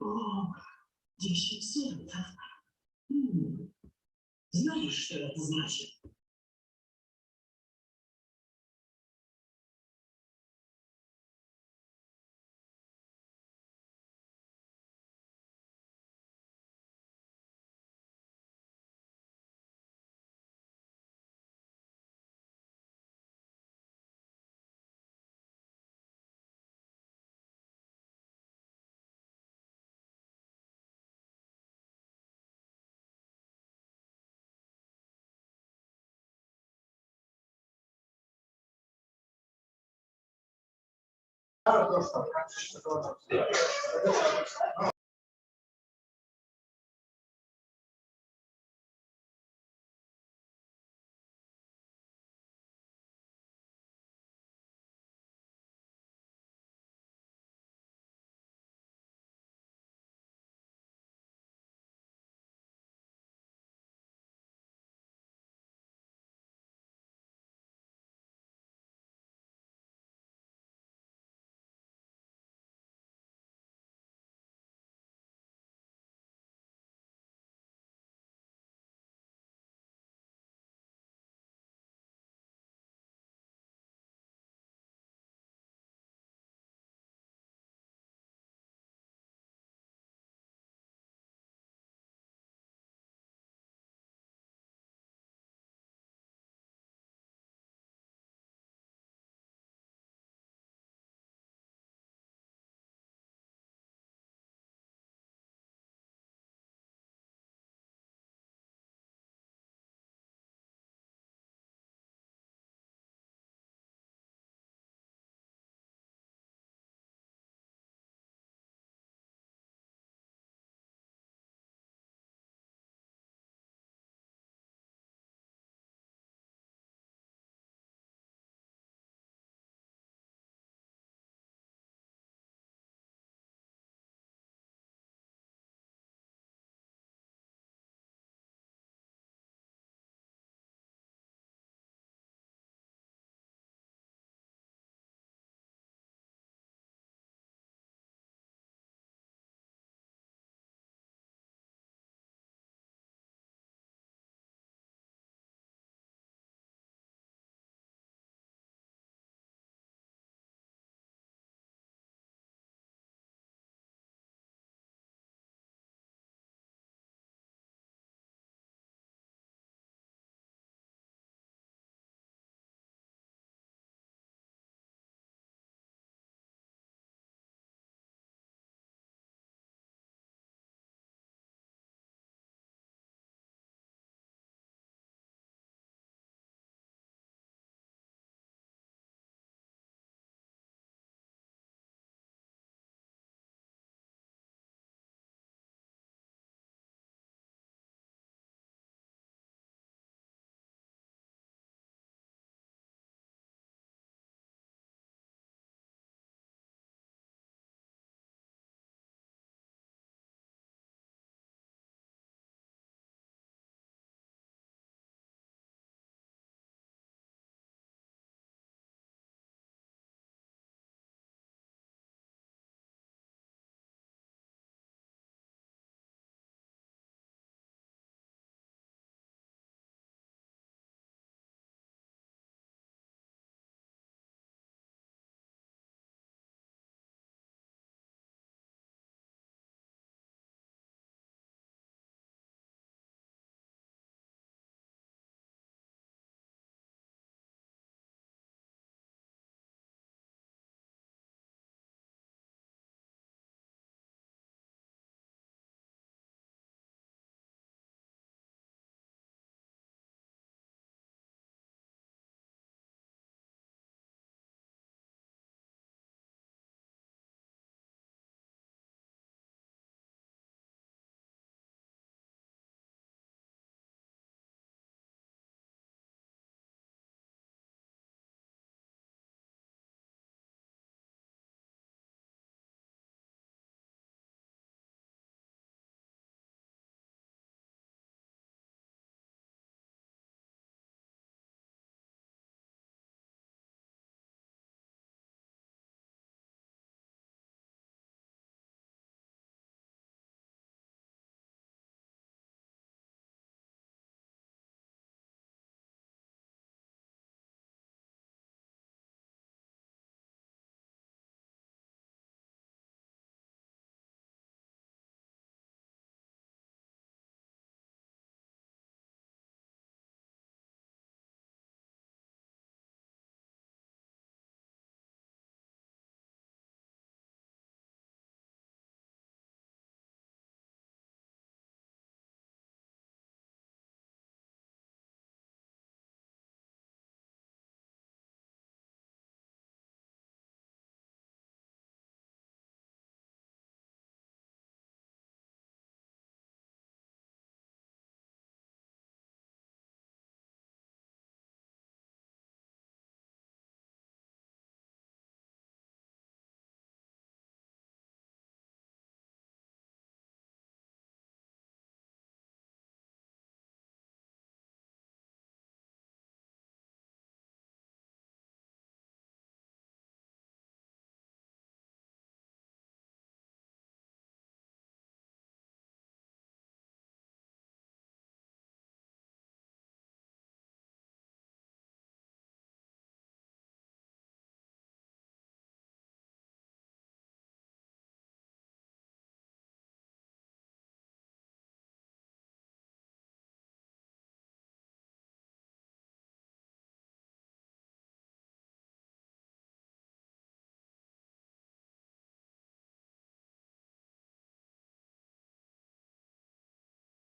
О, 10 центов. М, Знаешь, что это значит?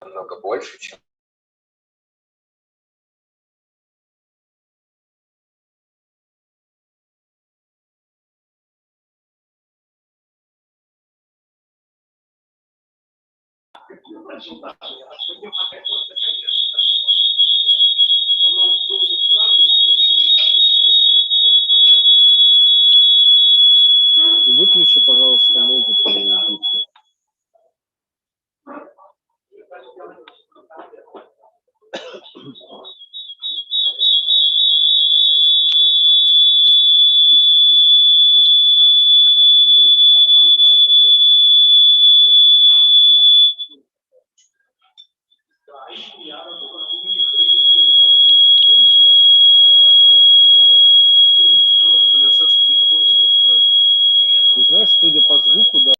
намного больше, чем Выключи, пожалуйста, музыку. Знаешь, судя по звуку, да.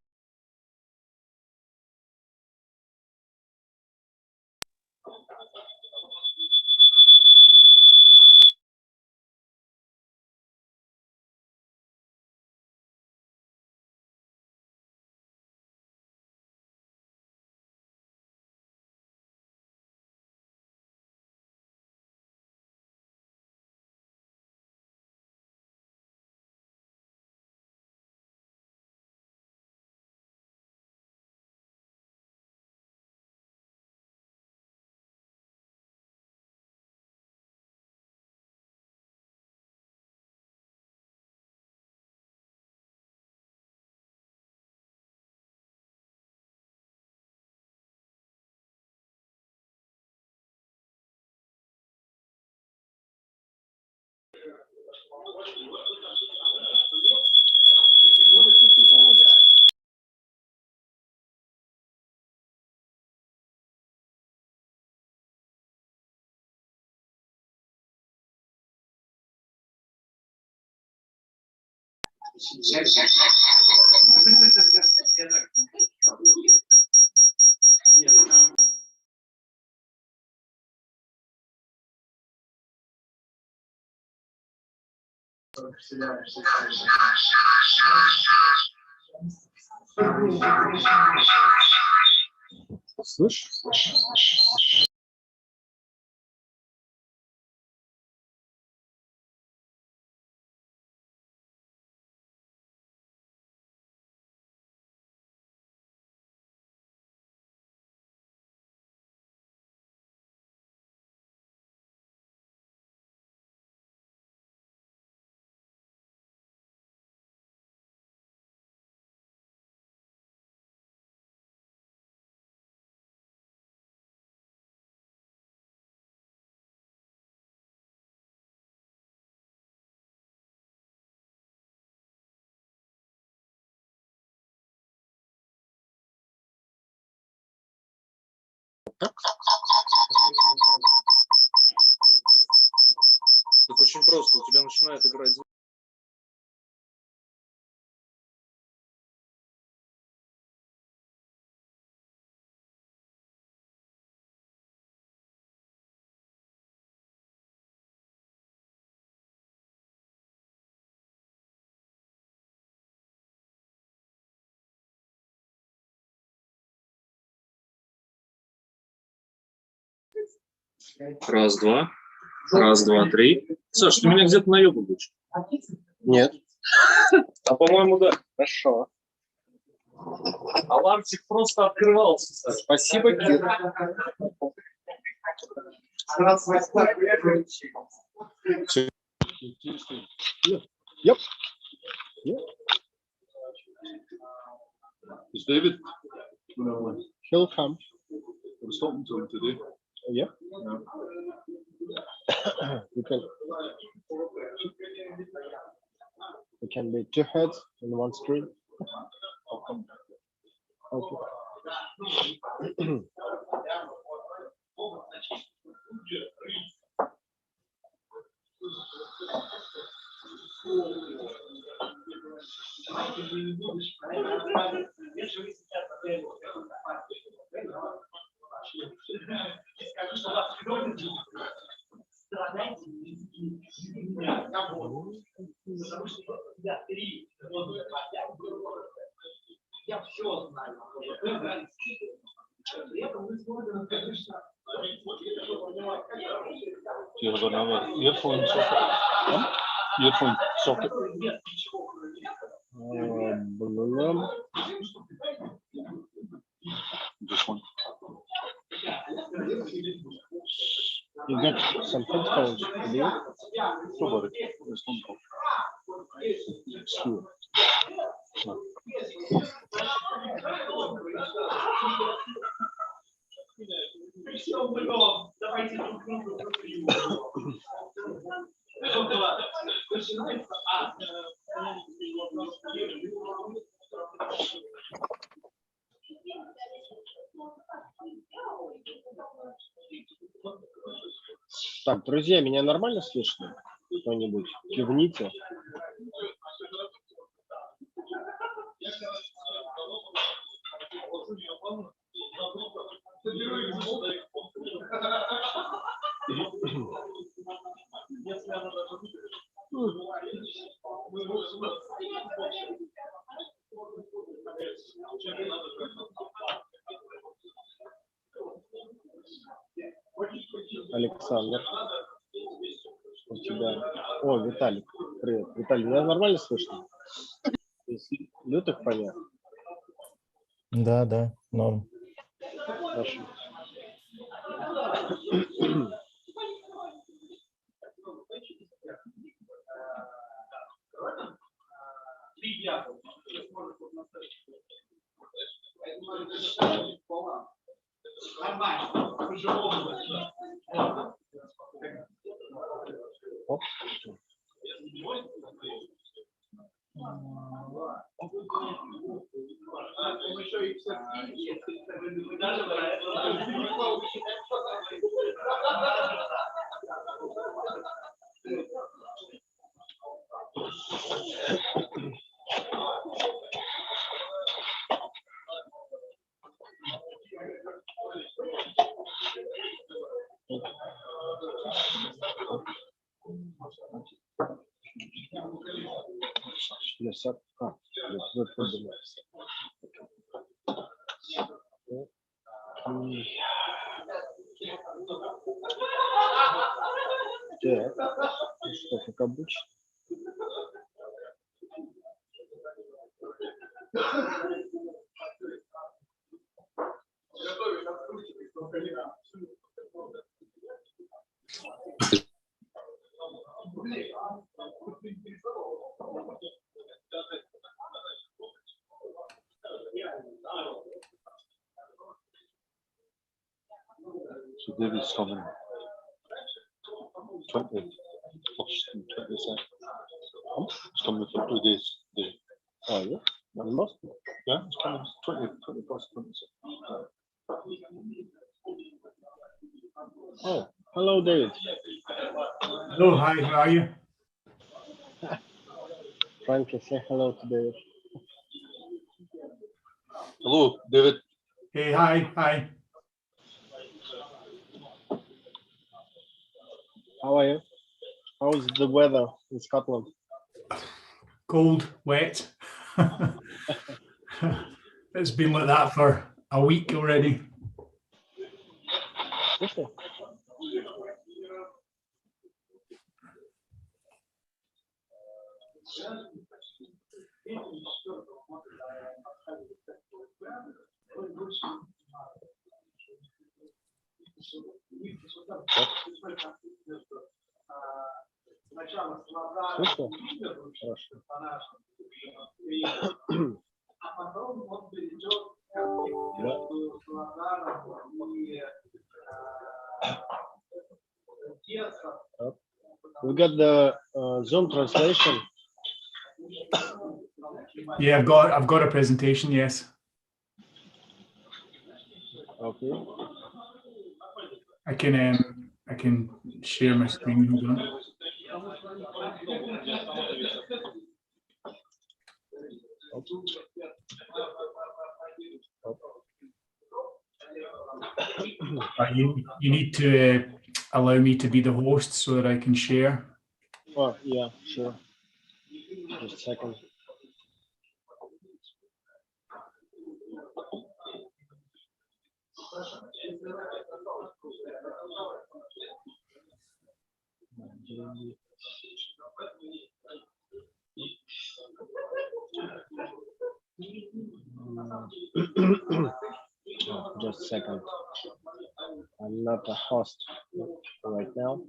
Слышь? Так очень просто. У тебя начинает играть звук. Раз, два. Раз, два, три. Саш, ты меня где-то наебал будешь? Нет. А по-моему, да. Хорошо. Алармчик просто открывался, Саш. Спасибо, Кир. Yep. Yep. Is David? He'll come. I was talking to him today. Yeah. We can be two heads in one screen. I'll come. Okay. Do you have another earphone socket? Earphone socket. Just one. You get some headphones, do you? Probably. This one. It's here. No. Так, друзья, меня нормально слышно? Кто-нибудь кивните. Александр, у тебя... О, Виталик, привет. Виталий, меня нормально слышно? Из лютых понятно? Да, норм. Хорошо. Оп. Что, как обычно? So David's coming 20th, first and 22nd. It's coming for 2 days. Oh, yeah? In Moscow? Yeah, it's coming 20th, 21st, 22nd. Oh, hello, David. Hello, hi, how are you? Frankie, say hello to David. Hello, David. Hey, hi. How are you? How's the weather in Scotland? Cold, wet. It's been like that for a week already. Okay. Слышно? Хорошо. We got the Zoom translation. Yeah, I've got a presentation, yes. Okay. I can share my screen. Hold on. You need to allow me to be the host so that I can share. Oh, yeah, sure. Just a second. Just a second. I'm not a host right now.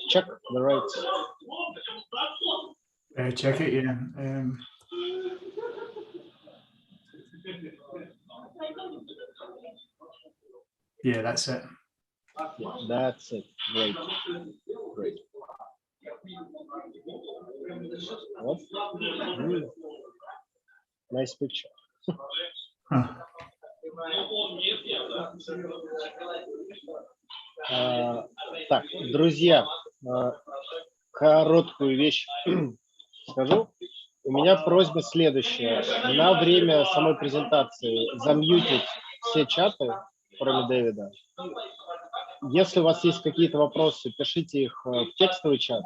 Check the rates. Check it, yeah. Yeah, that's it. That's it. Great. Great. What? Nice picture. Huh. Так, друзья, короткую вещь скажу. У меня просьба следующая. На время самой презентации замьютить все чаты, кроме Дэвида. Если у вас есть какие-то вопросы, пишите их в текстовый чат.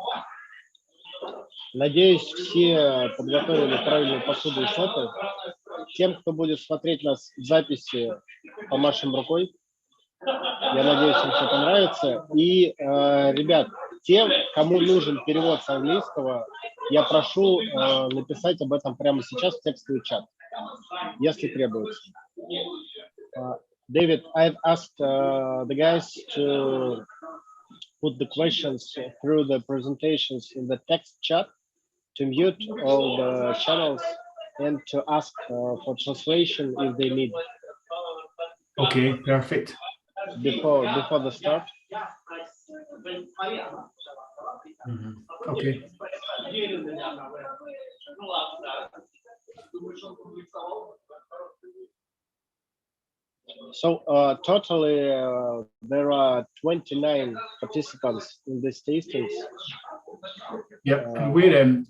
Надеюсь, все подготовили правильную посуду и сеты. Тем, кто будет смотреть нас в записи, помашем рукой. Я надеюсь, им все понравится. И, ребят, тем, кому нужен перевод с английского, я прошу написать об этом прямо сейчас в текстовый чат, если требуется. David, I've asked the guys to put the questions through the presentations in the text chat, to mute all the channels, and to ask for translation if they need. Okay, perfect. Before the start. Okay. So totally there are 29 participants in these tastings. Yep. And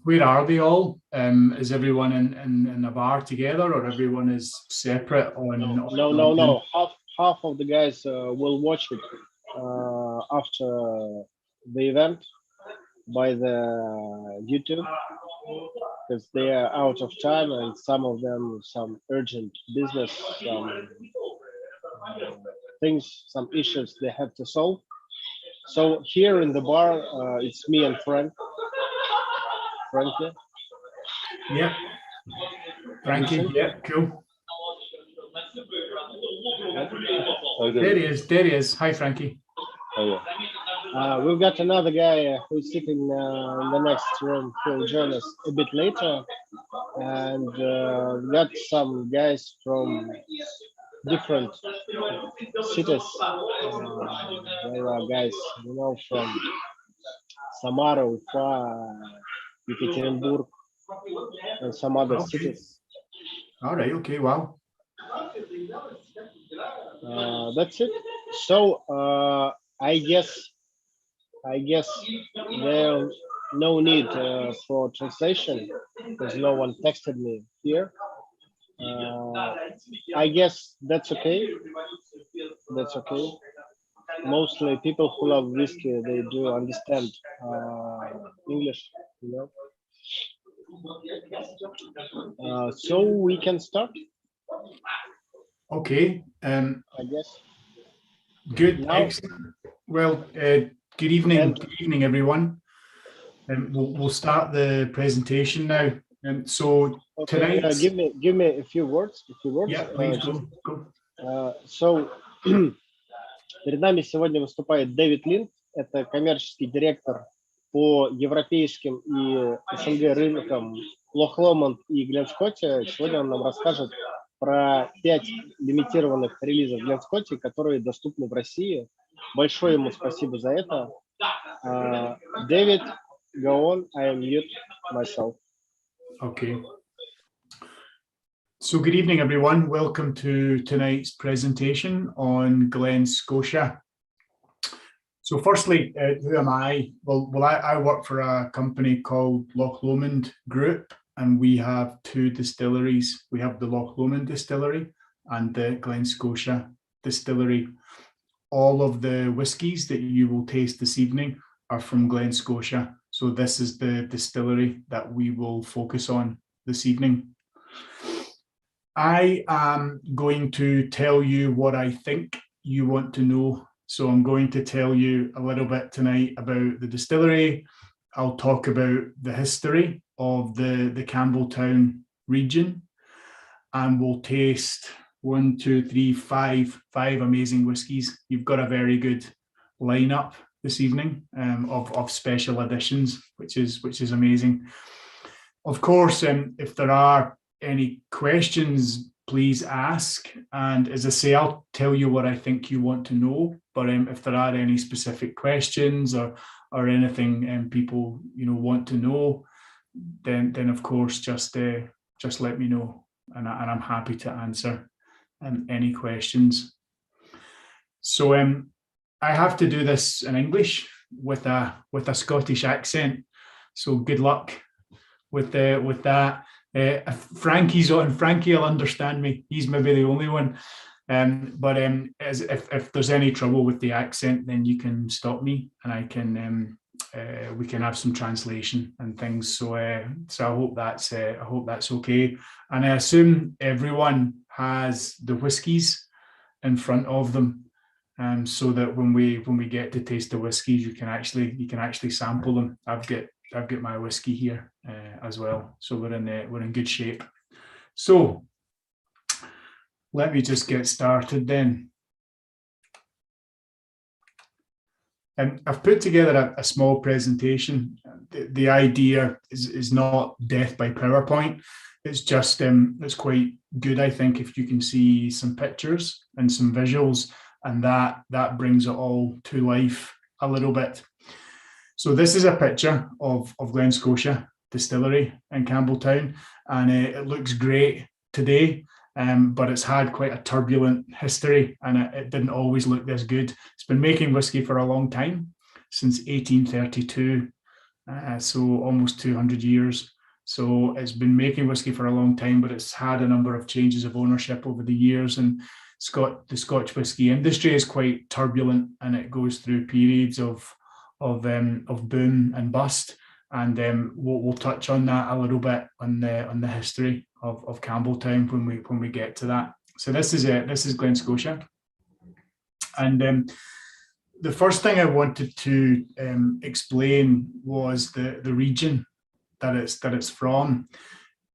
where are they all? Is everyone in a bar together, or everyone is separate on? No. Half of the guys will watch it after the event by the YouTube, because they are out of time, and some of them some urgent business, some things, some issues they have to solve. So here in the bar, it's me and Frankie. Yeah. Frankie, yeah, cool. There he is. Hi, Frankie. Oh, yeah. We've got another guy who's sitting in the next room. He'll join us a bit later. And we got some guys from different cities. There are guys, from Samara, Ufa, Yekaterinburg, and some other Okay. cities. All right. Okay. Wow. That's it. So I guess there no need for translation because no one texted me here. I guess that's okay. That's okay. Mostly people who love whiskey, they do understand English, you know. So we can start, Okay. I guess. Good. Now, Excellent. Well, good evening. And- Good evening, everyone. We'll start the presentation now. So okay, tonight, give me a few words. yeah, please Just, go. so перед нами сегодня выступает Дэвид Линд, это коммерческий директор по европейским и СНГ рынкам Лох Ломонд и Глен Скотти. Сегодня он нам расскажет про 5 лимитированных релизов Глен Скотти, которые доступны в России. Большое ему спасибо за это. Дэвид, go on, I mute myself. Okay. So good evening, everyone. Welcome to tonight's presentation on Glen, Scotia. So firstly, who am I? Well, I work for a company called Loch Lomond Group, and we have 2 distilleries. We have the Loch Lomond Distillery and the Glen Scotia Distillery. All of the whiskies that you will taste this evening are from Glen Scotia. So this is the distillery that we will focus on this evening. I am going to tell you what I think you want to know. So I'm going to tell you a little bit tonight about the distillery. I'll talk about the history of the Campbelltown region, and we'll taste 1, 2, 3, 5 amazing whiskies. You've got a very good lineup this evening of special editions, which is amazing. Of course, if there are any questions, please ask. And as I say, I'll tell you what I think you want to know. But if there are any specific questions or anything people want to know, then of course just let me know, and I'm happy to answer any questions. So I have to do this in English with a Scottish accent. So good luck with that. Frankie's on. Frankie will understand me. He's maybe the only one. But if there's any trouble with the accent, then you can stop me, and I can we can have some translation and things. So I hope that's okay. And I assume everyone has the whiskies in front of them, so that when we get to taste the whiskies, you can actually sample them. I've got my whiskey here as well, so we're in good shape. So let me just get started then. I've put together a small presentation. The idea is not death by PowerPoint. It's just it's quite good, I think, if you can see some pictures and some visuals, and that brings it all to life a little bit. So this is a picture of Glen Scotia Distillery in Campbelltown, and it looks great today, but it's had quite a turbulent history, and it didn't always look this good. It's been making whiskey for a long time, since 1832, so almost 200 years. So it's been making whiskey for a long time, but it's had a number of changes of ownership over the years, and the Scotch whiskey industry is quite turbulent, and it goes through periods of boom and bust, and we'll touch on that a little bit on the history of Campbelltown when we get to that. So this is Glen Scotia, and the first thing I wanted to explain was the region that it's from.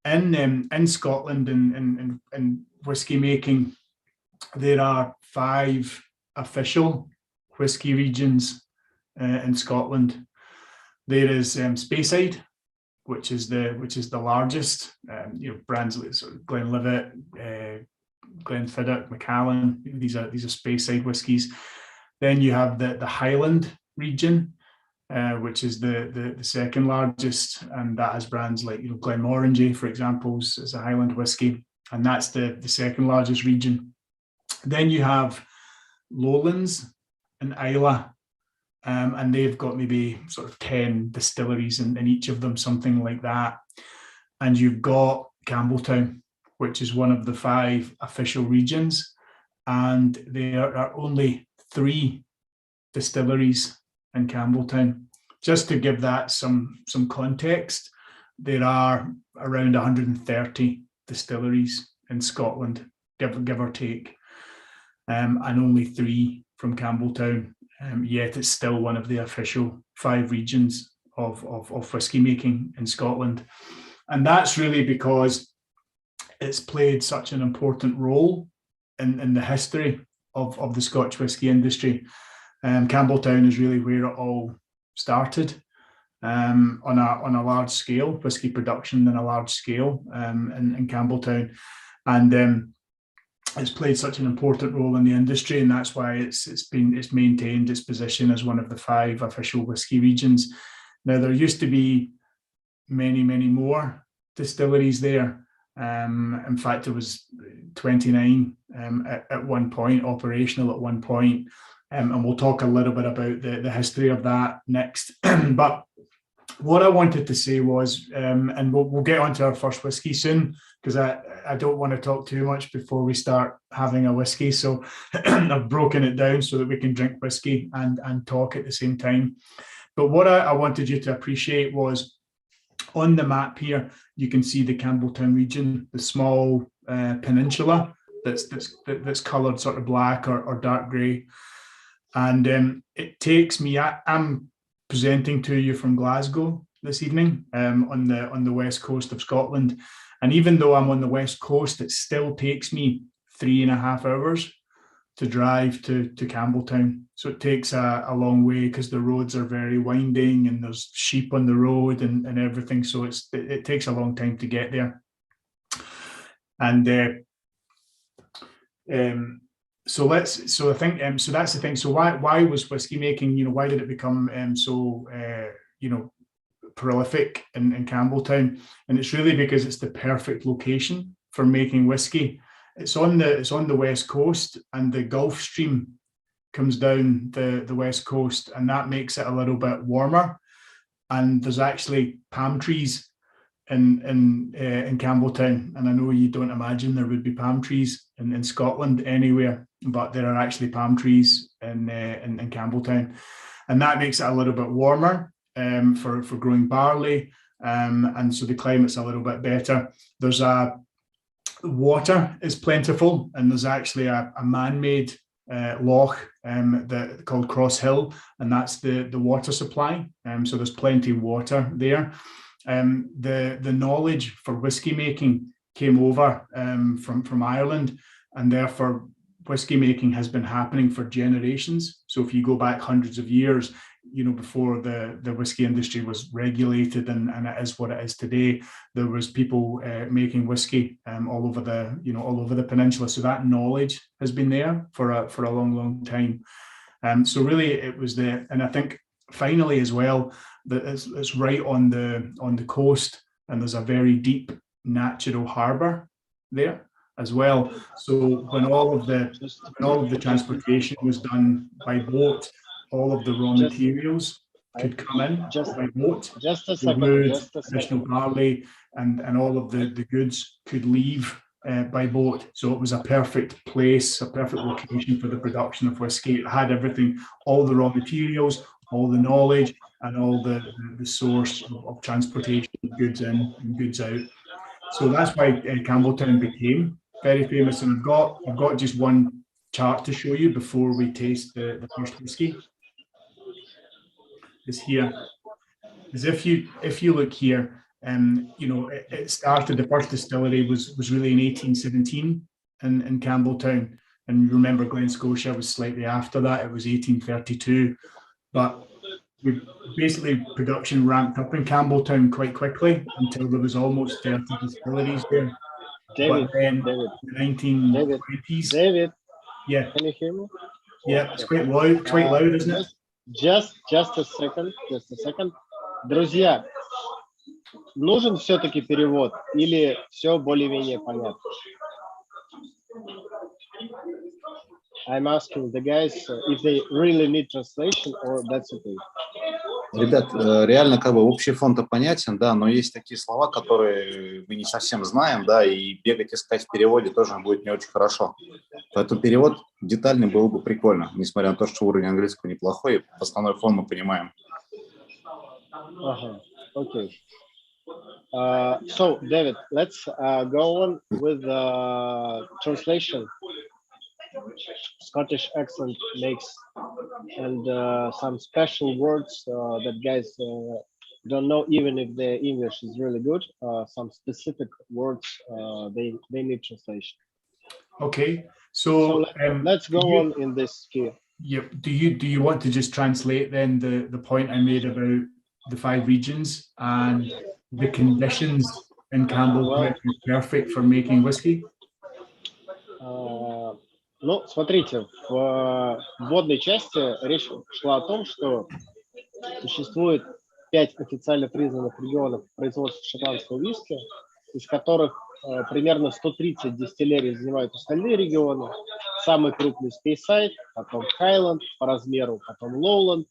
In Scotland and whiskey making, there are 5 official whiskey regions in Scotland. There is Speyside, which is the largest. Brands like Glenlivet, Glenfiddich, Macallan. These are Speyside whiskies. Then you have the Highland region, which is the second largest, and that has brands like Glenmorangie, for example, is a Highland whiskey, and that's the second largest region. Then you have Lowlands and Islay, and they've got maybe sort of 10 distilleries in each of them, something like that. And you've got Campbelltown, which is one of the 5 official regions, and there are only 3 distilleries in Campbelltown. Just to give that some context, there are around 130 distilleries in Scotland, give or take, and only 3 from Campbelltown. Yet it's still one of the official 5 regions of whisky making in Scotland. And that's really because it's played such an important role in the history of the Scotch whisky industry. Campbelltown is really where it all started, on a large scale, whisky production on a large scale in Campbelltown. And it's played such an important role in the industry, and that's why it's maintained its position as one of the 5 official whisky regions. Now, there used to be many more distilleries there. In fact, there was 29 at one point, operational at one point, and we'll talk a little bit about the history of that next. But what I wanted to say was, and we'll get onto our first whiskey soon, because I don't want to talk too much before we start having a whiskey. So I've broken it down so that we can drink whiskey and talk at the same time. But what I wanted you to appreciate was, on the map here, you can see the Campbelltown region, the small peninsula that's coloured sort of black or dark grey. And it takes me, I'm presenting to you from Glasgow this evening, on the west coast of Scotland. And even though I'm on the west coast, it still takes me 3.5 hours to drive to Campbelltown. So it takes a long way, because the roads are very winding and there's sheep on the road and everything. So it takes a long time to get there. And so that's the thing. So why was whiskey making, why did it become so prolific in Campbelltown? And it's really because it's the perfect location for making whiskey. It's on the west coast, and the Gulf Stream comes down the west coast, and that makes it a little bit warmer. And there's actually palm trees in Campbelltown, and I know you don't imagine there would be palm trees in Scotland anywhere, but there are actually palm trees in Campbelltown, and that makes it a little bit warmer for growing barley, and so the climate's a little bit better. There's water is plentiful, and there's actually a man-made loch called Cross Hill, and that's the water supply. So there's plenty of water there. The knowledge for whiskey making came over from Ireland, and therefore whiskey making has been happening for generations. So if you go back hundreds of years, before the whiskey industry was regulated and it is what it is today, there was people making whiskey all over the peninsula. So that knowledge has been there for a long time. So really it was there. And I think finally as well, that it's right on the coast, and there's a very deep natural harbour there as well. So when all of the transportation was done by boat, all of the raw materials could come in by boat. Just a Wood, second. additional barley, and all of the goods could leave by boat. So it was a perfect place, a perfect location for the production of whiskey. It had everything, all the raw materials, all the knowledge, and all the source of transportation, goods in and goods out. So that's why Campbelltown became very famous. And I've got just one chart to show you before we taste the first whiskey. Is here. Is if you look here, it started, the first distillery was really in 1817 in Campbelltown, and remember Glen, Scotia was slightly after that. It was 1832, but basically production ramped up in Campbelltown quite quickly until there was almost 30 distilleries there. David, but then David, the 1920s. David, Yeah, can you hear me? yeah, it's quite loud, isn't it? Just a second, just a second. Друзья, нужен все-таки перевод или все более-менее понятно? I'm asking the guys if they really need translation or that's okay. Ребят, реально как бы общий фон-то понятен, да, но есть такие слова, которые мы не совсем знаем, да, и бегать искать в переводе тоже будет не очень хорошо. Поэтому перевод детальный был бы прикольно, несмотря на то, что уровень английского неплохой, основной фон мы понимаем. Ага, okay. So, David, let's go on with the translation. Scottish accent makes and some special words that guys don't know, even if their English is really good. Some specific words they need translation. Okay, so let's go on in this sphere. Yep. Do you want to just translate then the point I made about the 5 regions and the conditions in Campbelltown are perfect for making whiskey? Ну, смотрите, в вводной части речь шла о том, что существует 5 официально признанных регионов производства шотландского виски, из которых примерно 130 дистиллерий занимают остальные регионы. Самый крупный Speyside, потом Highland по размеру, потом Lowland,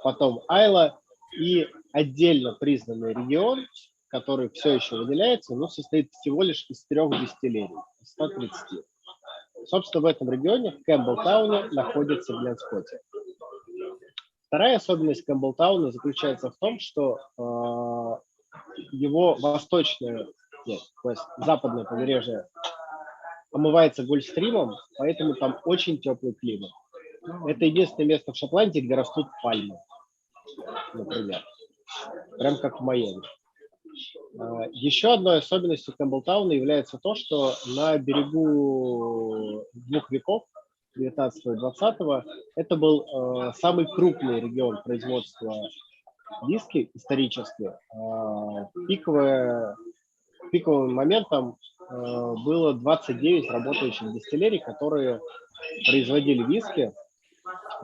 потом Айла и отдельно признанный регион, который все еще выделяется, но состоит всего лишь из 3 дистиллерий, из 130. Собственно, в этом регионе, в Кэмпбеллтауне, находится Глен Скотия. Вторая особенность Кэмпбеллтауна заключается в том, что его западное побережье омывается Гольфстримом, поэтому там очень теплый климат. Это единственное место в Шотландии, где растут пальмы, например. Прям как в Майами. Еще одной особенностью Кэмпбеллтауна является то, что на берегу 2 веков, 19 и 20, это был самый крупный регион производства виски исторически. Пиковым моментом было 29 работающих дистиллерий, которые производили виски,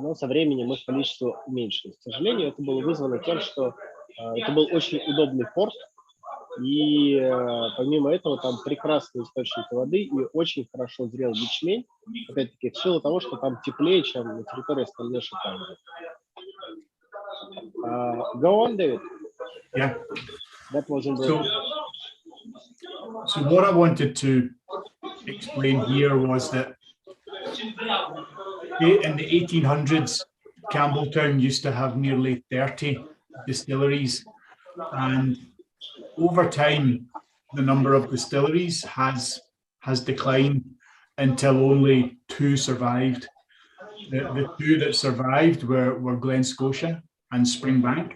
но со временем их количество уменьшилось. К сожалению, это было вызвано тем, что это был очень удобный порт, и помимо этого там прекрасные источники воды и очень хорошо зрел ячмень, опять-таки в силу того, что там теплее, чем на территории остальной Шотландии. Go on, David. Yeah. That was so what I wanted to explain here was that in the 1800s, Campbelltown used to have nearly 30 distilleries, and over time, the number of distilleries has declined until only 2 survived. The 2 that survived were Glen, Scotia and Springbank,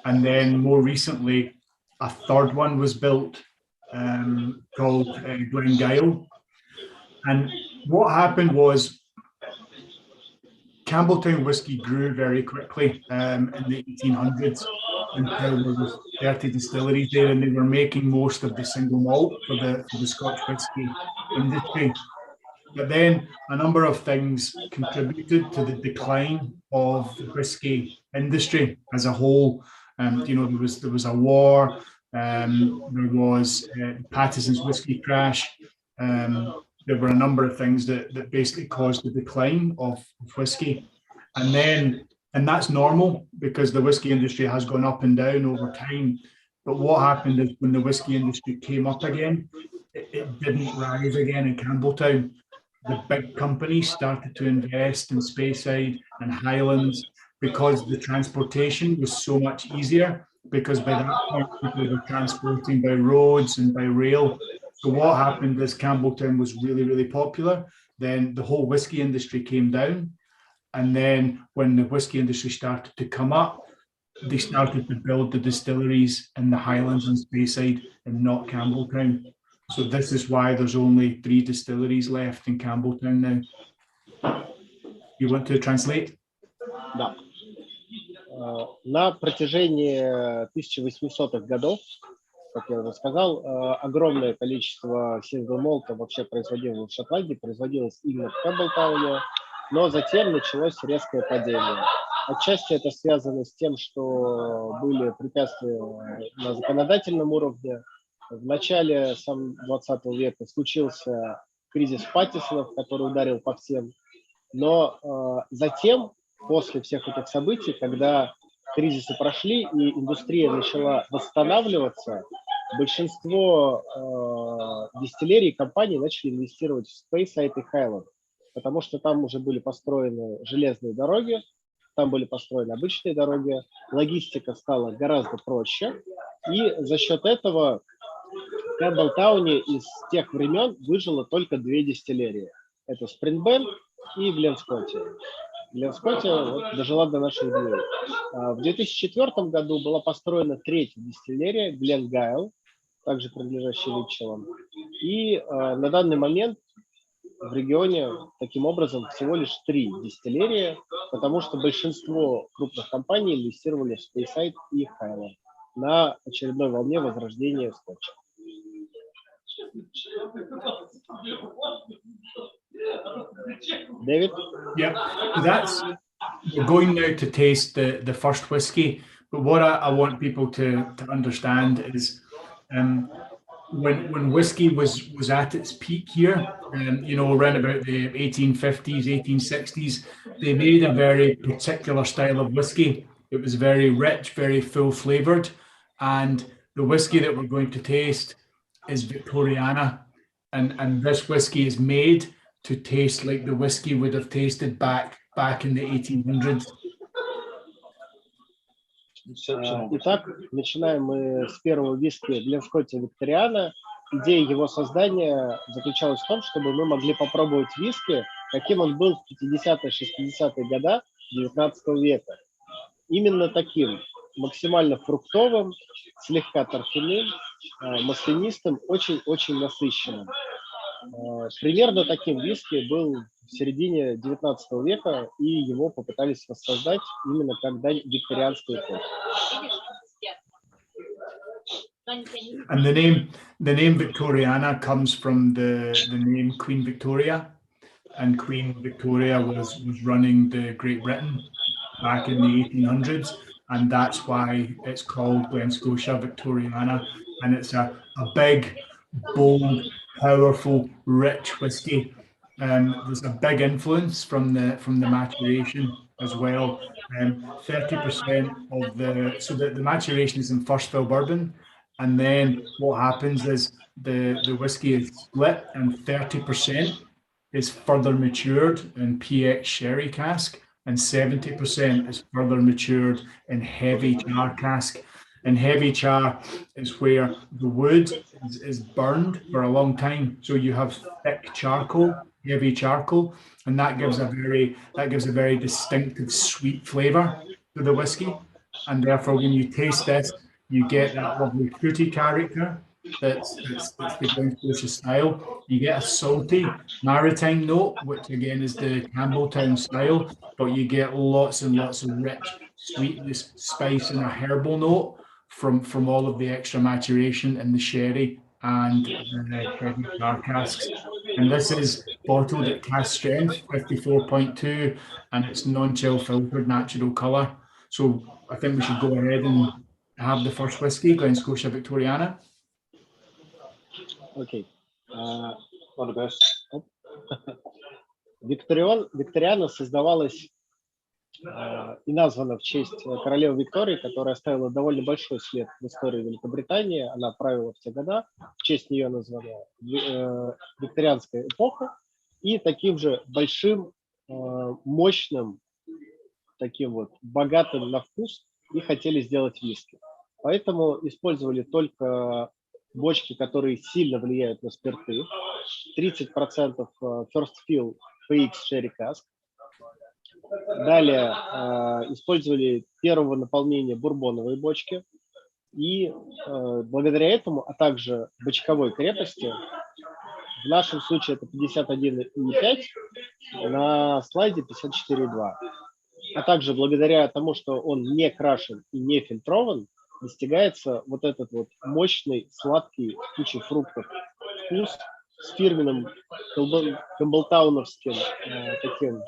and then more recently, a 3rd one was built called Glen. And what happened was Campbelltown whiskey grew very quickly in the 1800s until there was 30 distilleries there, and they were making most of the single malt for the Scotch whiskey industry. But then a number of things contributed to the decline of the whiskey industry as a whole. There was a war, there was Patterson's whiskey crash. There were a number of things that basically caused the decline of whiskey. And that's normal because the whiskey industry has gone up and down over time. But what happened is when the whiskey industry came up again, it didn't rise again in Campbelltown. The big companies started to invest in Speyside and Highlands because the transportation was so much easier, because by that point people were transporting by roads and by rail. So what happened is Campbelltown was really, really popular. Then the whole whiskey industry came down. And then when the whiskey industry started to come up, they started to build the distilleries in the Highlands and Speyside and not Campbelltown. So this is why there's only 3 distilleries left in Campbelltown now. You want to translate? Да. На протяжении 1800-х годов, как я уже сказал, огромное количество сингл-молта вообще производилось в Шотландии, производилось именно в Кэмпбеллтауне, но затем началось резкое падение. Отчасти это связано с тем, что были препятствия на законодательном уровне. В начале 20 века случился кризис Паттисонов, который ударил по всем. Но затем, после всех этих событий, когда кризисы прошли и индустрия начала восстанавливаться, большинство дистиллерий и компаний начали инвестировать в Speyside и Highland, потому что там уже были построены железные дороги, там были построены обычные дороги, логистика стала гораздо проще, и за счет этого в Кэмпбеллтауне из тех времен выжило только 2 дистиллерии. Это Springbank и Glen Scotia. Glen Scotia вот дожила до наших дней. В 2004 году была построена 3-я дистиллерия Glen Gyle, также принадлежащая Литчеллам. И на данный момент в регионе таким образом всего лишь 3 дистиллерии, потому что большинство крупных компаний инвестировали в Speyside и Highland на очередной волне возрождения скотча. David? Yep, we're going now to taste the first whiskey, but what I want people to understand is when whiskey was at its peak here, you know, around about the 1850s, 1860s, they made a very particular style of whiskey. It was very rich, very full flavored, and the whiskey that we're going to taste is Victoriana, and this whiskey is made to taste like the whiskey would have tasted back in the 1800s. Итак, начинаем мы с первого виски Glen Scotia Victoriana. Идея его создания заключалась в том, чтобы мы могли попробовать виски, каким он был в 50-е, 60-е годы 19 века. Именно таким, максимально фруктовым, слегка торфяным, маслянистым, очень-очень насыщенным. Примерно таким виски был в середине 19 века, и его попытались воссоздать именно как дань викторианской эпохи. And the name Victoriana comes from the name Queen Victoria, and Queen Victoria was running the Great Britain back in the 1800s, and that's why it's called Glen Scotia Victoriana, and it's a big, bold, powerful, rich whiskey. There's a big influence from the maturation as well. 30% of the maturation is in first fill bourbon, and then what happens is the whiskey is split, and 30% is further matured in PX sherry cask, and 70% is further matured in heavy char cask. And heavy char is where the wood is burned for a long time, so you have thick charcoal, heavy charcoal, and that gives a very distinctive sweet flavour to the whiskey. And therefore, when you taste this, you get that lovely fruity character that's the Glen Scotia style. You get a salty maritime note, which again is the Campbelltown style, but you get lots and lots of rich sweetness, spice, and a herbal note from all of the extra maturation in the sherry and the heavy char casks. And this is bottled at cask strength, 54.2, and it's non-chill filtered natural colour. So I think we should go ahead and have the first whiskey, Glen Scotia Victoriana. Окей. All the best. Викториана создавалась и названа в честь королевы Виктории, которая оставила довольно большой след в истории Великобритании. Она правила в те года. В честь нее названа викторианская эпоха. И таким же большим, мощным, таким вот богатым на вкус и хотели сделать виски. Поэтому использовали только бочки, которые сильно влияют на спирты. 30% First Fill PX Sherry Cask. Далее использовали первого наполнения бурбоновые бочки. И благодаря этому, а также бочковой крепости, в нашем случае это 51,5, на слайде 54,2. А также благодаря тому, что он не крашен и не фильтрован, достигается вот этот вот мощный, сладкий, с кучей фруктов вкус с фирменным камблтауновским таким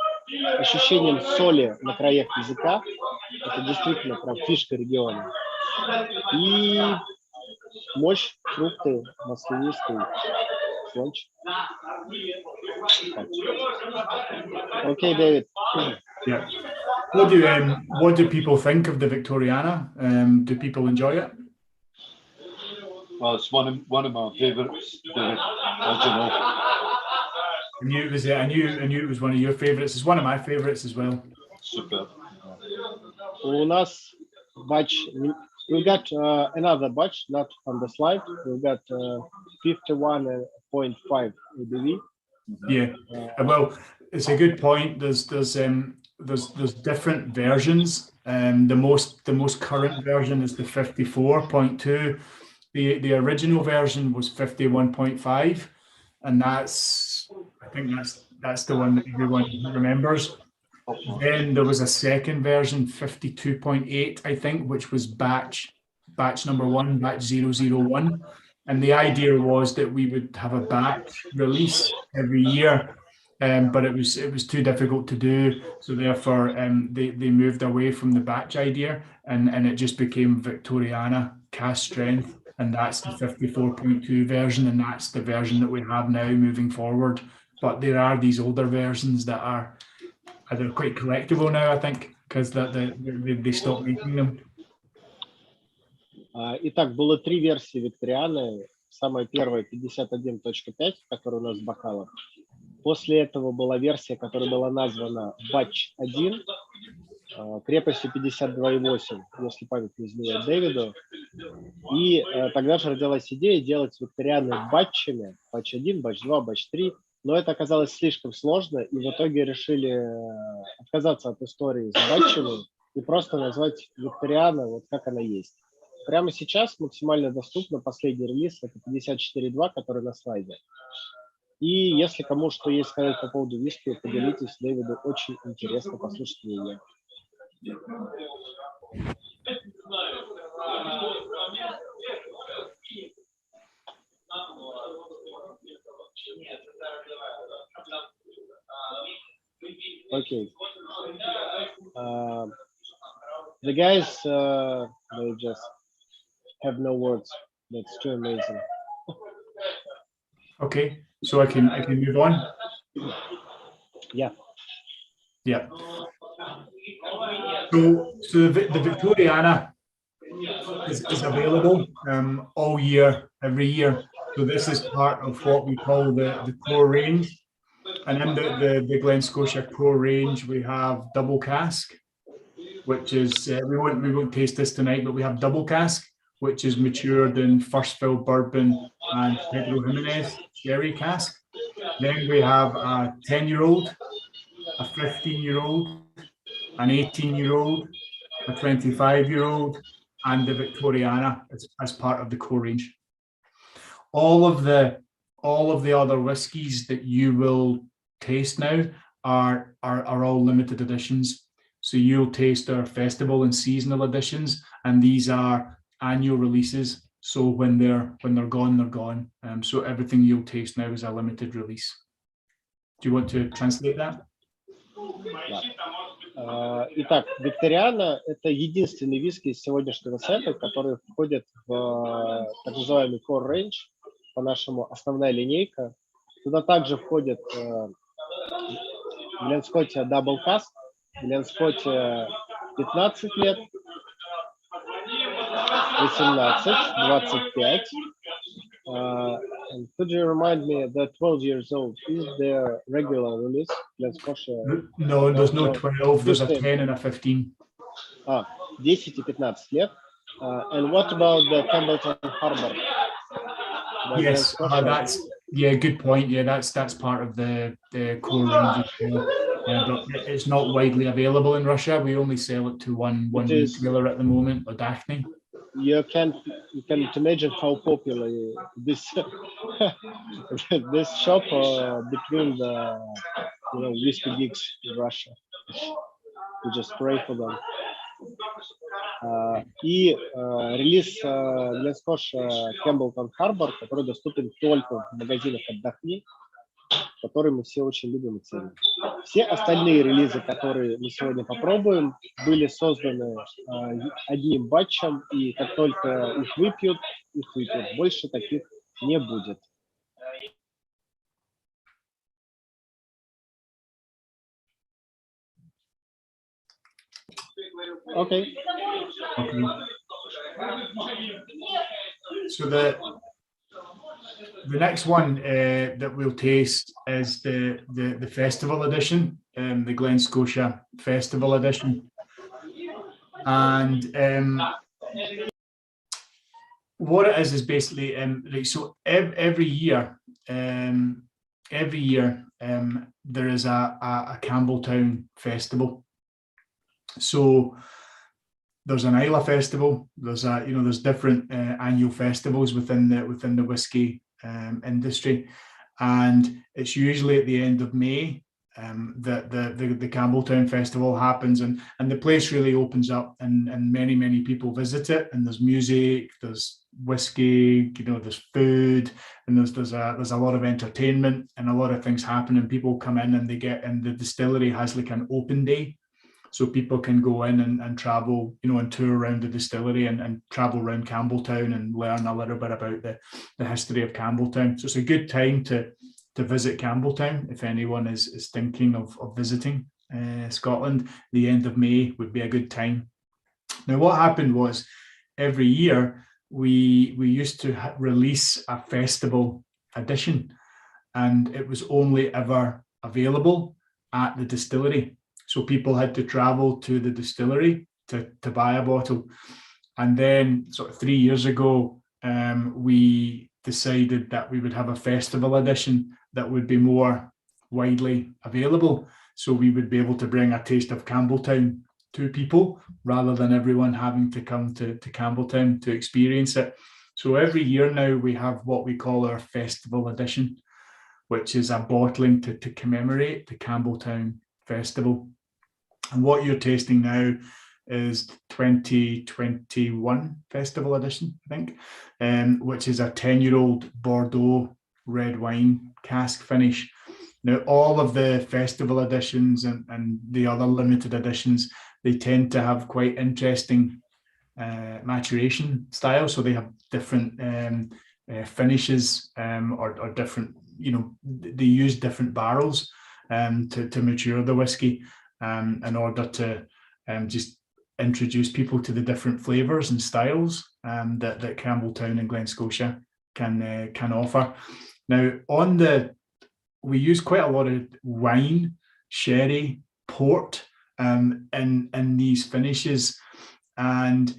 ощущением соли на краях языка. Это действительно прям фишка региона. И мощь, фрукты, маслянистый слончик. Окей, Дэвид. Yeah. What do people think of the Victoriana? Do people enjoy it? Well, it's one of my favourites, David. As you know. I knew it was one of your favorites. It's one of my favorites as well. Super. У нас batch, we got another batch, not on the slide. We got 51.5 ABV. Yeah, well, it's a good point. There's different versions. The most current version is the 54.2. The original version was 51.5, and I think that's the one that everyone remembers. Then there was a second version, 52.8, I think, which was batch number one, batch 001. And the idea was that we would have a batch release every year, but it was too difficult to do. So therefore, they moved away from the batch idea, and it just became Victoriana cask strength, and that's the 54.2 version, and that's the version that we have now moving forward. But there are these older versions that are they're quite collectible now, I think, because they stopped making them. Итак, было 3 версии Викторианы. Самая первая 51.5, которая у нас в бокалах. После этого была версия, которая была названа Batch 1, крепостью 52.8, если память не изменяет Дэвиду. И тогда же родилась идея делать Викторианы батчами, Batch 1, Batch 2, Batch 3. Но это оказалось слишком сложно, и в итоге решили отказаться от истории с батчами и просто назвать Викториана вот как она есть. Прямо сейчас максимально доступно последний релиз, это 54.2, который на слайде. И если кому что есть сказать по поводу виски, поделитесь, Дэвиду очень интересно послушать ее. Okay. The guys, they just have no words. That's too amazing. Okay, so I can move on. Yeah. Yeah. So the Victoriana is available all year, every year. So this is part of what we call the core range. And in the Glen Scotia core range, we have double cask, which is we won't taste this tonight, but we have double cask, which is matured in first fill bourbon and Pedro Jimenez sherry cask. Then we have a 10-year-old, a 15-year-old, an 18-year-old, a 25-year-old, and the Victoriana as part of the core range. All of the other whiskies that you will taste now are all limited editions. So you'll taste our festival and seasonal editions, and these are annual releases. So when they're gone, they're gone. So everything you'll taste now is a limited release. Do you want to translate that? Итак, Викториана – это единственный виски из сегодняшнего сета, который входит в так называемый core range, по-нашему основная линейка. Туда также входит Glen Scotia Double Cask, Glen Scotia 15 лет, 18, 25. And could you remind me that 12 years old is the regular release? Glen Scotia? No, there's no 12. There's a 10 and a 15. 10 и 15 лет. And what about the Campbellton Harbor? Yes, that's good point. Yeah, that's part of the core range as well. But it's not widely available in Russia. We only sell it to one retailer at the moment, Daphne. You can imagine how popular this this shop between the whiskey geeks in Russia. We just pray for them. И релиз Glen Scotia Campbellton Harbor, который доступен только в магазинах «Отдохни». который мы все очень любим и ценим. Все остальные релизы, которые мы сегодня попробуем, были созданы одним батчем, и как только их выпьют. Больше таких не будет. Okay. Okay. So the next one that we'll taste is the festival edition, the Glen Scotia Festival edition, and what it is basically so every year there is a Campbelltown festival. So there's an Isla festival. There's different annual festivals within the whiskey industry, and it's usually at the end of May that the Campbelltown festival happens, and the place really opens up, and many people visit it, and there's music, there's whiskey, there's food, and there's a lot of entertainment and a lot of things happen, and people come in and the distillery has like an open day. So people can go in and travel, and tour around the distillery and travel around Campbelltown and learn a little bit about the history of Campbelltown. So it's a good time to visit Campbelltown if anyone is thinking of visiting Scotland. The end of May would be a good time. Now, what happened was every year we used to release a festival edition, and it was only ever available at the distillery. So people had to travel to the distillery to buy a bottle. And then sort of 3 years ago, we decided that we would have a festival edition that would be more widely available. So we would be able to bring a taste of Campbelltown to people rather than everyone having to come to Campbelltown to experience it. So every year now we have what we call our festival edition, which is a bottling to commemorate the Campbelltown Festival. And what you're tasting now is 2021 Festival Edition, I think, which is a 10-year-old Bordeaux red wine cask finish. Now, all of the festival editions and the other limited editions, they tend to have quite interesting maturation styles. So they have different finishes or different, they use different barrels to mature the whiskey. In order to just introduce people to the different flavours and styles that Campbelltown and Glen Scotia can offer. Now, we use quite a lot of wine, sherry, port in these finishes, and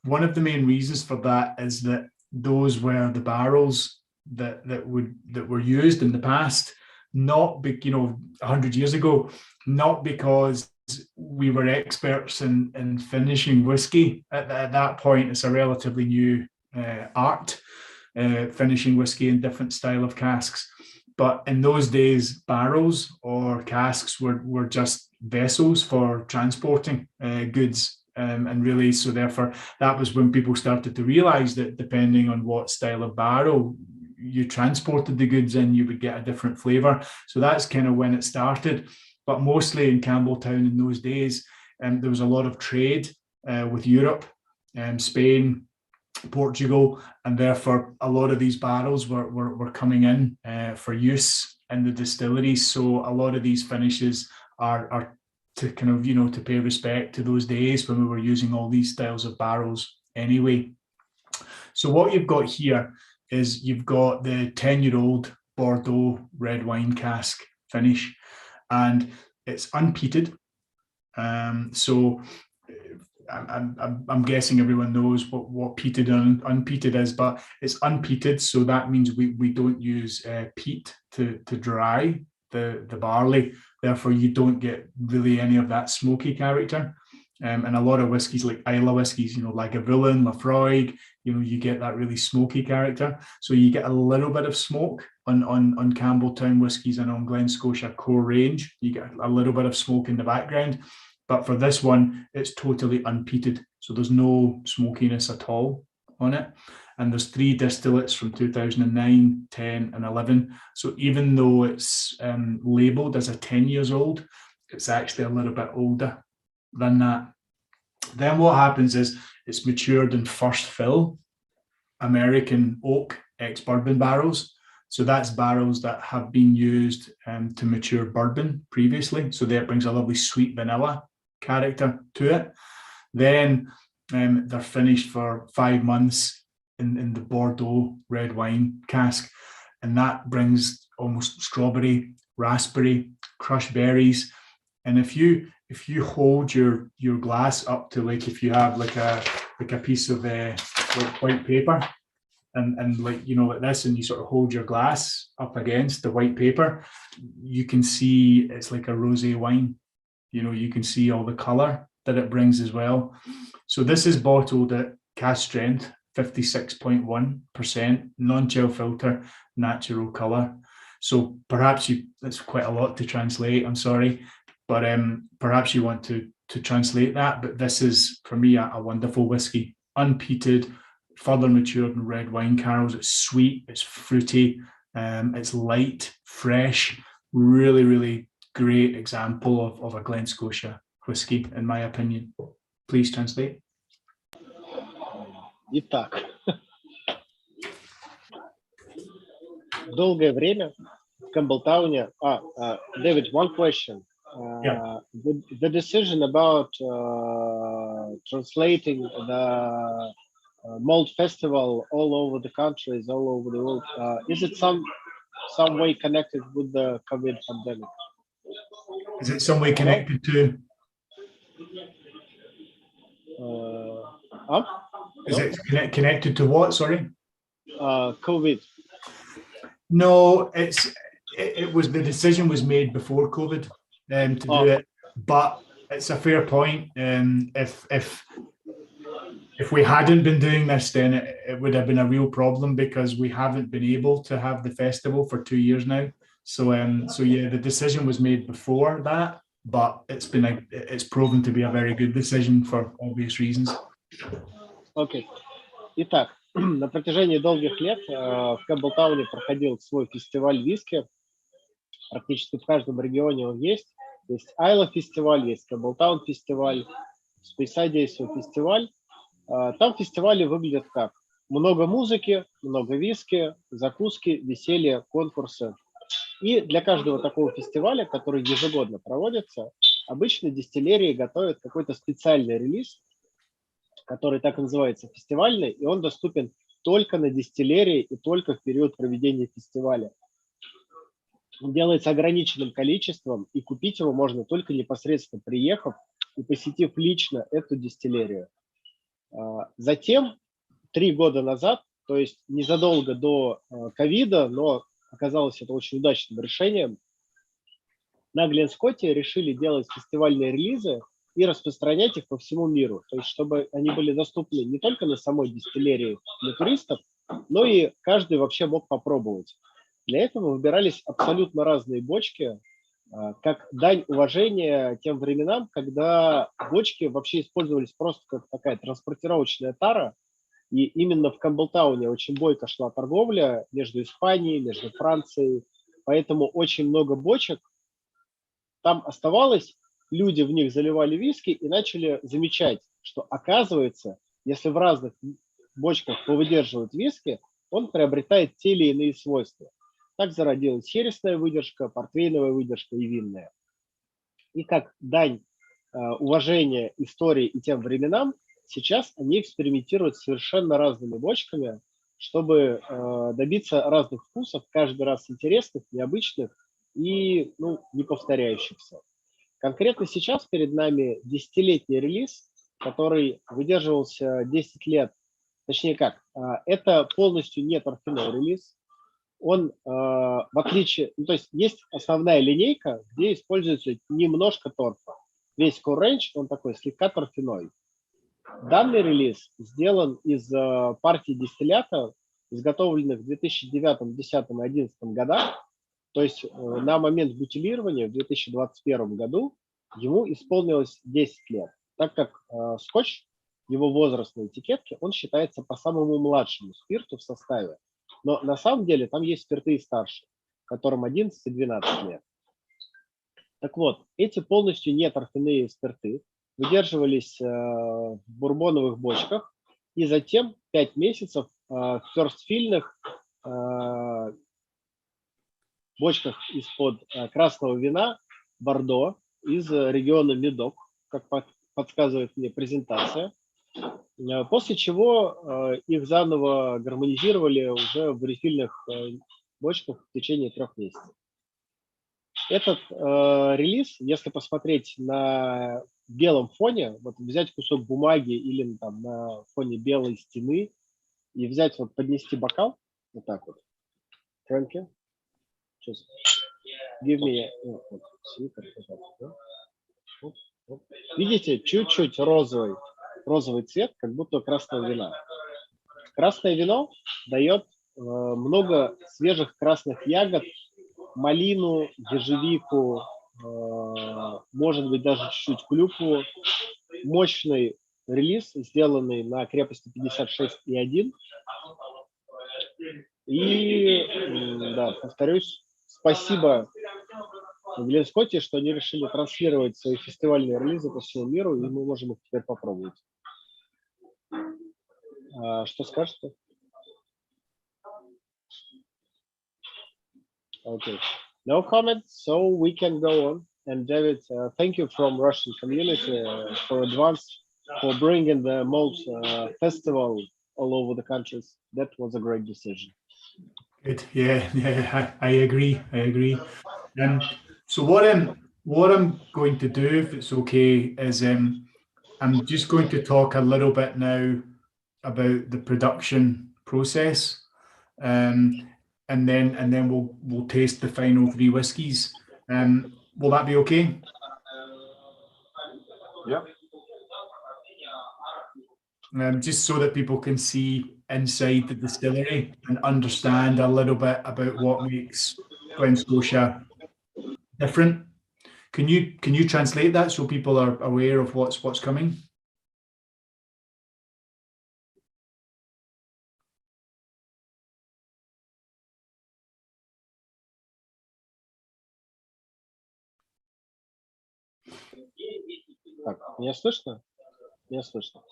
one of the main reasons for that is that those were the barrels that were used in the past, not 100 years ago. Not because we were experts in finishing whiskey. At that point, it's a relatively new art, finishing whiskey in different style of casks. But in those days, barrels or casks were just vessels for transporting goods. And really, so therefore, that was when people started to realize that depending on what style of barrel you transported the goods in, you would get a different flavor. So that's kind of when it started. But mostly in Campbelltown in those days, there was a lot of trade with Europe, Spain, Portugal, and therefore a lot of these barrels were coming in for use in the distilleries. So a lot of these finishes are to kind of, to pay respect to those days when we were using all these styles of barrels anyway. So what you've got here is you've got the 10-year-old Bordeaux red wine cask finish, and it's unpeated. So I'm guessing everyone knows what peated and unpeated is, but it's unpeated. So that means we don't use peat to dry the barley. Therefore, you don't get really any of that smoky character. And a lot of whiskies like Isla whiskies, like Lagavulin, Lafroig, you get that really smoky character. So you get a little bit of smoke on Campbelltown whiskies and on Glen Scotia core range. You get a little bit of smoke in the background. But for this one, it's totally unpeated. So there's no smokiness at all on it. And there's 3 distillates from 2009, 10 and 11. So even though it's labelled as a 10 years old, it's actually a little bit older than that. Then what happens is it's matured in first fill American oak ex-bourbon barrels. So that's barrels that have been used to mature bourbon previously. So that brings a lovely sweet vanilla character to it. Then they're finished for 5 months in the Bordeaux red wine cask. And that brings almost strawberry, raspberry, crushed berries. And if you hold your glass up to, like, if you have like a piece of like white paper and like, you know, like this, and you sort of hold your glass up against the white paper, you can see it's like a rosé wine. You know, you can see all the color that it brings as well. So this is bottled at cask strength, 56.1%, non-chill filter, natural color. So perhaps that's quite a lot to translate, I'm sorry, but perhaps you want to translate that. But this is, for me, a wonderful whiskey, unpeated, further matured in red wine carols. It's sweet, it's fruity, it's light, fresh, really, really great example of a Glen Scotia whiskey, in my opinion. Please translate. Итак, долгое время в Камблтауне. David, one question. Yeah. The decision about translating the malt festival all over the countries, all over the world, is it some way connected with the COVID pandemic? Is it some way connected to? Is it connected to what? Sorry. COVID. No, it was, the decision was made before COVID to do it, but it's a fair point. If we hadn't been doing this, then it would have been a real problem, because we haven't been able to have the festival for 2 years now. So yeah, the decision was made before that, but it's proven to be a very good decision for obvious reasons. Окей. Итак, на протяжении долгих лет в Камблтауне проходил свой фестиваль виски. Практически в каждом регионе он есть. Есть Айла фестиваль, есть Камблтаун фестиваль, в Спейсайде есть свой фестиваль. Там фестивали выглядят как? Много музыки, много виски, закуски, веселье, конкурсы. И для каждого такого фестиваля, который ежегодно проводится, обычно дистиллерии готовят какой-то специальный релиз, который так и называется фестивальный, и он доступен только на дистиллерии и только в период проведения фестиваля. Он делается ограниченным количеством, и купить его можно только непосредственно приехав и посетив лично эту дистиллерию. Затем, 3 года назад, то есть незадолго до ковида, но оказалось это очень удачным решением, на Гленскотте решили делать фестивальные релизы и распространять их по всему миру. То есть чтобы они были доступны не только на самой дистиллерии для туристов, но и каждый вообще мог попробовать. Для этого выбирались абсолютно разные бочки, как дань уважения тем временам, когда бочки вообще использовались просто как такая транспортировочная тара. И именно в Камблтауне очень бойко шла торговля между Испанией, между Францией. Поэтому очень много бочек там оставалось, люди в них заливали виски и начали замечать, что оказывается, если в разных бочках повыдерживают виски, он приобретает те или иные свойства. Так зародилась хересная выдержка, портвейновая выдержка и винная. И как дань уважения истории и тем временам, сейчас они экспериментируют с совершенно разными бочками, чтобы добиться разных вкусов, каждый раз интересных, необычных и не повторяющихся. Конкретно сейчас перед нами 10-летний релиз, который выдерживался 10 лет. Точнее как, это полностью не торфяной релиз. Он, в отличие, то есть есть основная линейка, где используется немножко торфа. Весь core range, он такой слегка торфяной. Данный релиз сделан из партии дистиллятов, изготовленных в 2009, 2010 и 2011 годах. То есть на момент бутилирования в 2021 году ему исполнилось 10 лет. Так как скотч его возраст на этикетке, он считается по самому младшему спирту в составе. Но на самом деле там есть спирты и старше, которым 11 и 12 лет. Так вот, эти полностью неторфяные спирты выдерживались в бурбоновых бочках и затем 5 месяцев в ферстфильных бочках из-под красного вина Бордо из региона Медок, как подсказывает мне презентация, после чего их заново гармонизировали уже в рефильных бочках в течение 3 месяцев. Этот релиз, если посмотреть на белом фоне, вот взять кусок бумаги или там на фоне белой стены и взять, вот поднести бокал, вот так вот, Фрэнки, сейчас, give me, видите, чуть-чуть розовый цвет, как будто красного вина. Красное вино дает много свежих красных ягод, малину, ежевику, может быть даже чуть-чуть клюкву. Мощный релиз, сделанный на крепости 56,1. И, да, повторюсь, спасибо Glen Scotia, что они решили транслировать свои фестивальные релизы по всему миру, и мы можем их теперь попробовать. Что скажете? Okay, no comments, so we can go on. And David, thank you from Russian community for advance for bringing the malt festival all over the countries. That was a great decision. Good. Yeah, I agree. So what I'm going to do, if it's okay, is I'm just going to talk a little bit now about the production process, and then we'll taste the final 3 whiskies. Will that be okay? Yeah. Just so that people can see inside the distillery and understand a little bit about what makes Glen Scotia different. Can you translate that so people are aware of what's coming? Так, меня слышно? Меня слышно.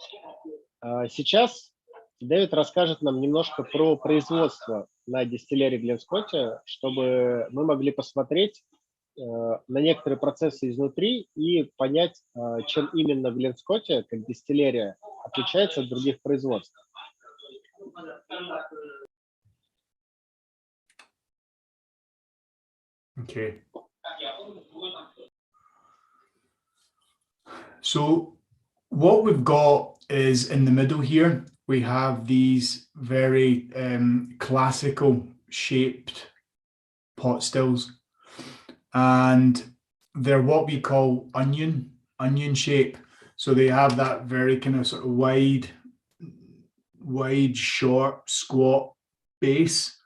Сейчас Дэвид расскажет нам немножко про производство на дистиллерии Glen Scotia, чтобы мы могли посмотреть на некоторые процессы изнутри и понять, чем именно Glen Scotia, как дистиллерия, отличается от других производств. Okay. So what we've got is in the middle here, we have these very classical shaped pot stills, and they're what we call onion shape. So they have that very kind of sort of wide, short, squat base,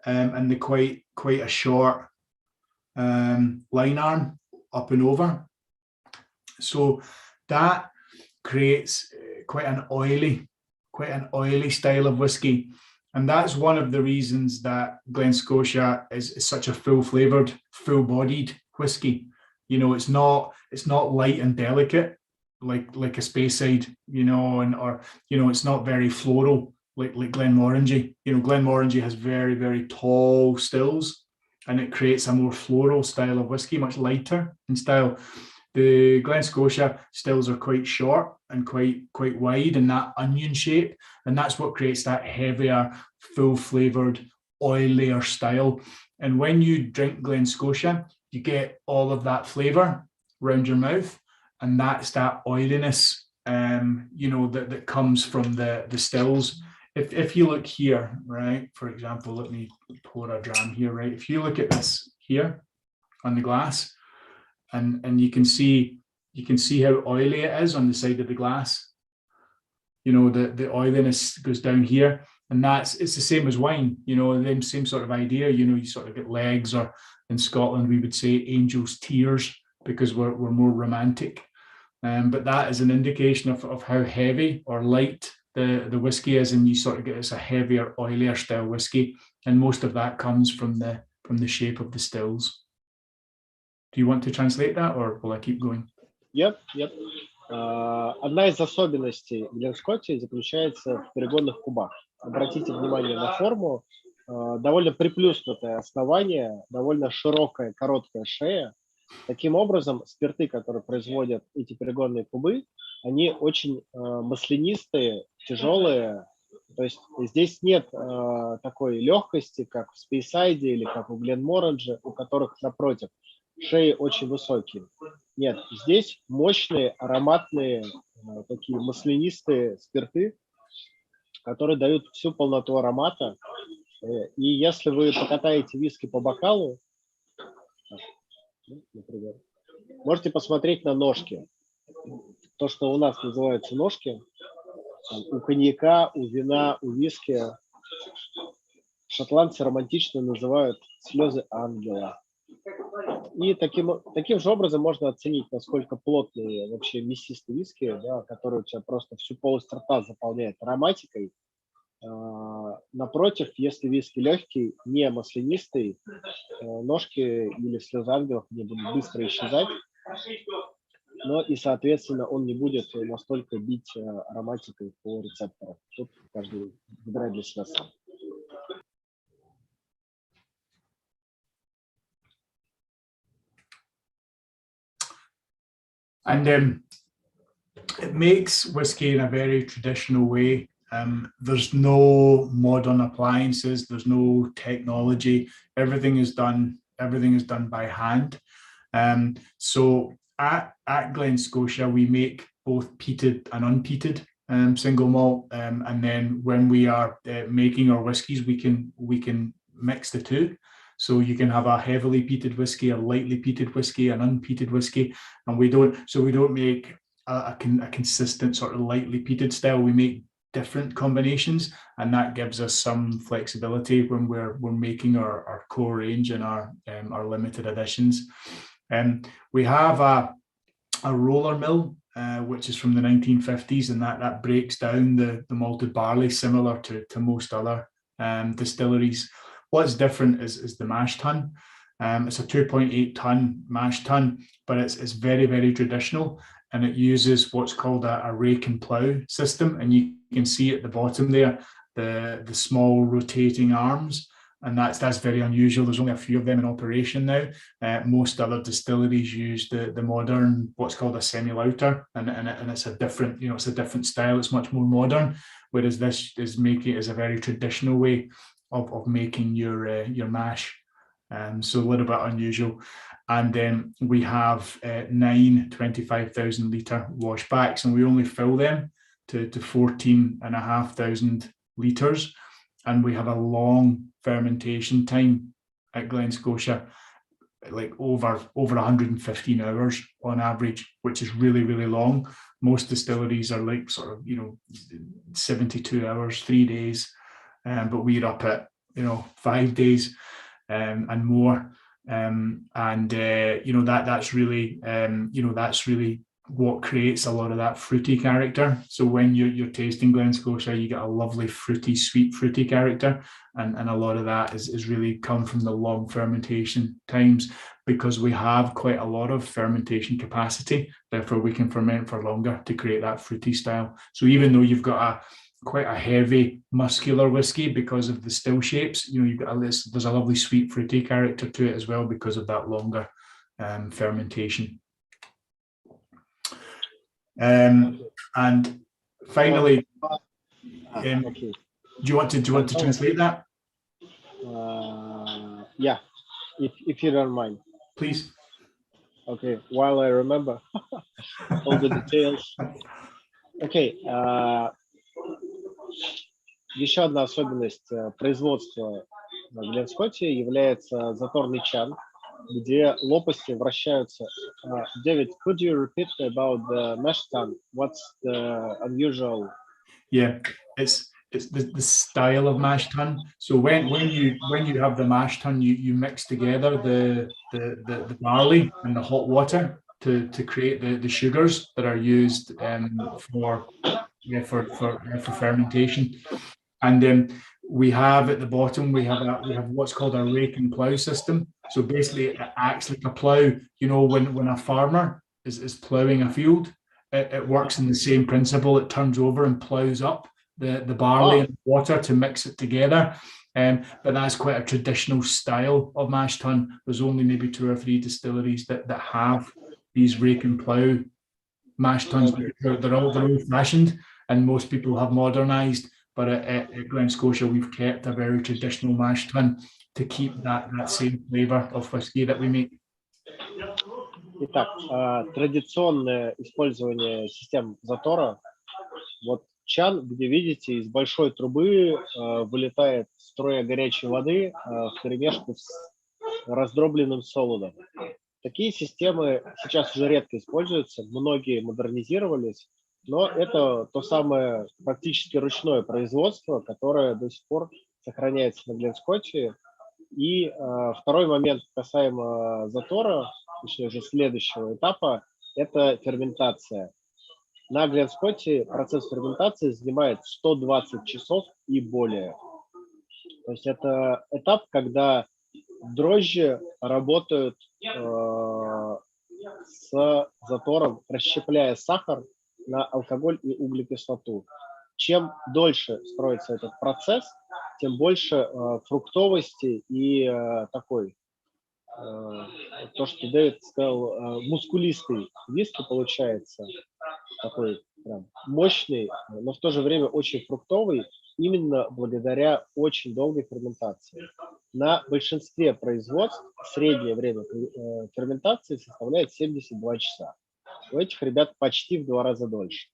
and the quite a short line arm up and over. So that creates quite an oily style of whiskey, and that's one of the reasons that Glen Scotia is such a full-flavored, full-bodied whiskey. You know, it's not light and delicate like a Speyside, you know, or you know, it's not very floral like Glenmorangie. You know, Glenmorangie has very, very tall stills, and it creates a more floral style of whiskey, much lighter in style. The Glen Scotia stills are quite short and quite wide in that onion shape, and that's what creates that heavier, full-flavored, oilier style. And when you drink Glen Scotia, you get all of that flavor around your mouth, and that's that oiliness, you know, that comes from the stills. If you look here, right, for example, let me pour a dram here, right? If you look at this here on the glass, and you can see how oily it is on the side of the glass. You know, the oiliness goes down here, and it's the same as wine. You know, the same sort of idea. You know, you sort of get legs, or in Scotland we would say angel's tears, because we're more romantic. but that is an indication of how heavy or light the whiskey is, and you sort of get it's a heavier, oilier style whiskey, and most of that comes from the shape of the stills. Do you want to translate that, or will I keep going? Yep. Одна из особенностей Гленскотти заключается в перегонных кубах. Обратите внимание на форму, довольно приплюснутое основание, довольно широкая, короткая шея. Таким образом, спирты, которые производят эти перегонные кубы, они очень маслянистые, тяжелые. То есть здесь нет такой легкости, как в Спейсайде или как у Гленморранджа, у которых, напротив, шеи очень высокие. Нет, здесь мощные, ароматные, такие маслянистые спирты, которые дают всю полноту аромата. И если вы покатаете виски по бокалу, например, можете посмотреть на ножки. То, что у нас называется ножки, у коньяка, у вина, у виски шотландцы романтично называют слезы ангела. И таким же образом можно оценить, насколько плотные вообще мясистые виски, да, которые у тебя просто всю полость рта заполняет ароматикой. Напротив, если виски легкий, не маслянистый, ножки или слезы ангелов не будут быстро исчезать, но и, соответственно, он не будет настолько бить ароматикой по рецепторам. Тут каждый выбирает для себя сам. And it makes whiskey in a very traditional way. There's no modern appliances. There's no technology. Everything is done by hand. So at Glen Scotia, we make both peated and unpeated single malt, and then when we are making our whiskies, we can mix the two. So you can have a heavily peated whiskey, a lightly peated whiskey, an unpeated whiskey, and we don't make a consistent sort of lightly peated style. We make different combinations, and that gives us some flexibility when we're making our core range and our limited editions. We have a roller mill, which is from the 1950s, and that breaks down the malted barley similar to most other distilleries. What's different is the mash tun. It's a 2.8 ton mash tun, but it's very, very traditional, and it uses what's called a rake and plough system. And you can see at the bottom there the small rotating arms, and that's very unusual. There's only a few of them in operation now. Most other distilleries use the modern what's called a semi-lauter, and it's a different it's a different style. It's much more modern, whereas this is a very traditional way of making your mash. So a little bit unusual. And then we have 9 25,000 litre washbacks, and we only fill them to 14,500 litres. And we have a long fermentation time at Glen Scotia, like over 115 hours on average, which is really, really long. Most distilleries are like sort of 72 hours, 3 days, but we're up at 5 days and more. That's really what creates a lot of that fruity character. So when you're tasting Glen Scotia, you get a lovely sweet fruity character, and a lot of that is really come from the long fermentation times, because we have quite a lot of fermentation capacity. Therefore, we can ferment for longer to create that fruity style. So even though you've got quite a heavy muscular whiskey because of the still shapes, you've got there's a lovely sweet fruity character to it as well because of that longer fermentation. And finally, Okay. do you want to translate that? Yeah, if you don't mind. Please. Okay, while I remember all the details. Okay. Еще одна особенность производства в Гленскотте является заторный чан, где лопасти вращаются. David, could you repeat about the mash tun? What's the unusual? Yeah, it's the style of mash tun. So when you have the mash tun, you mix together the barley and the hot water to create the sugars that are used for fermentation. And we have at the bottom, we have what's called a rake and plough system. So basically it acts like a plough. You know, when a farmer is ploughing a field, it works in the same principle. It turns over and ploughs up the barley and water to mix it together. But that's quite a traditional style of mash tun. There's only maybe 2 or 3 distilleries that have these rake and plough mash tuns. They're all old-fashioned, and most people have modernized. But at Glen Scotia, we've kept a very traditional mash tun to keep that same flavor of whiskey that we make. Итак, традиционное использование систем затора. Вот чан, где видите, из большой трубы вылетает струя горячей воды вперемешку с раздробленным солодом. Такие системы сейчас уже редко используются, многие модернизировались, но это то самое практически ручное производство, которое до сих пор сохраняется на Гленскотте. И второй момент касаемо затора, точнее уже следующего этапа, это ферментация. На Гленскотте процесс ферментации занимает 120 часов и более. То есть это этап, когда дрожжи работают с затором, расщепляя сахар на алкоголь и углекислоту. Чем дольше строится этот процесс, тем больше фруктовости и такой, то, что Дэвид сказал, мускулистый виски получается, такой прям мощный, но в то же время очень фруктовый, именно благодаря очень долгой ферментации. На большинстве производств среднее время ферментации составляет 72 часа. У этих ребят почти в 2 раза дольше.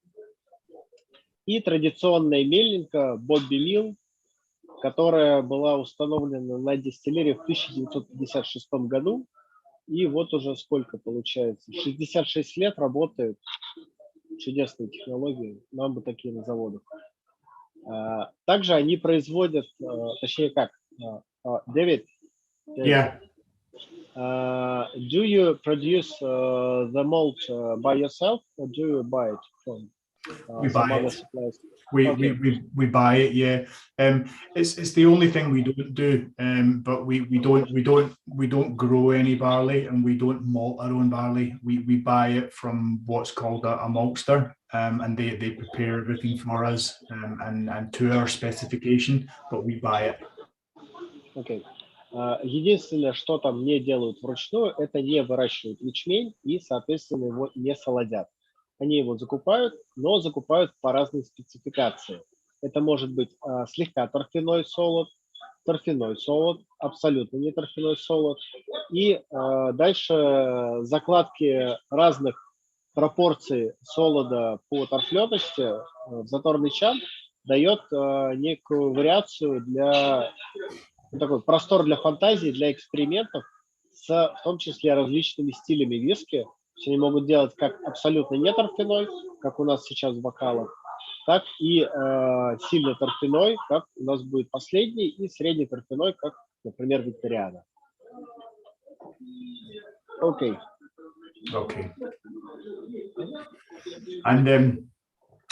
И традиционная мельника Bobby Mill, которая была установлена на дистиллере в 1956 году. И вот уже сколько получается? 66 лет работает. Чудесные технологии. Нам бы такие на заводах. Также они производят, точнее как, Дэвид? Yeah. Do you produce the malt by yourself, or do you buy it from some other suppliers? We buy it, yeah. It's the only thing we don't do, but we don't grow any barley, and we don't malt our own barley. We buy it from what's called a maltster, and they prepare everything for us, and to our specification, but we buy it. Okay. Единственное, что там не делают вручную, это не выращивают ячмень и, соответственно, его не солодят. Они его закупают, но закупают по разной спецификации. Это может быть слегка торфяной солод, абсолютно не торфяной солод. И дальше закладки разных пропорций солода по торфлёности в заторный чан дает некую вариацию для такой простор для фантазии, для экспериментов с в том числе различными стилями виски. Они могут делать как абсолютно не торфяной, как у нас сейчас в бокалах, так и сильно торфяной, как у нас будет последний, и средне торфяной, как, например, Викториана. Okay. Okay. And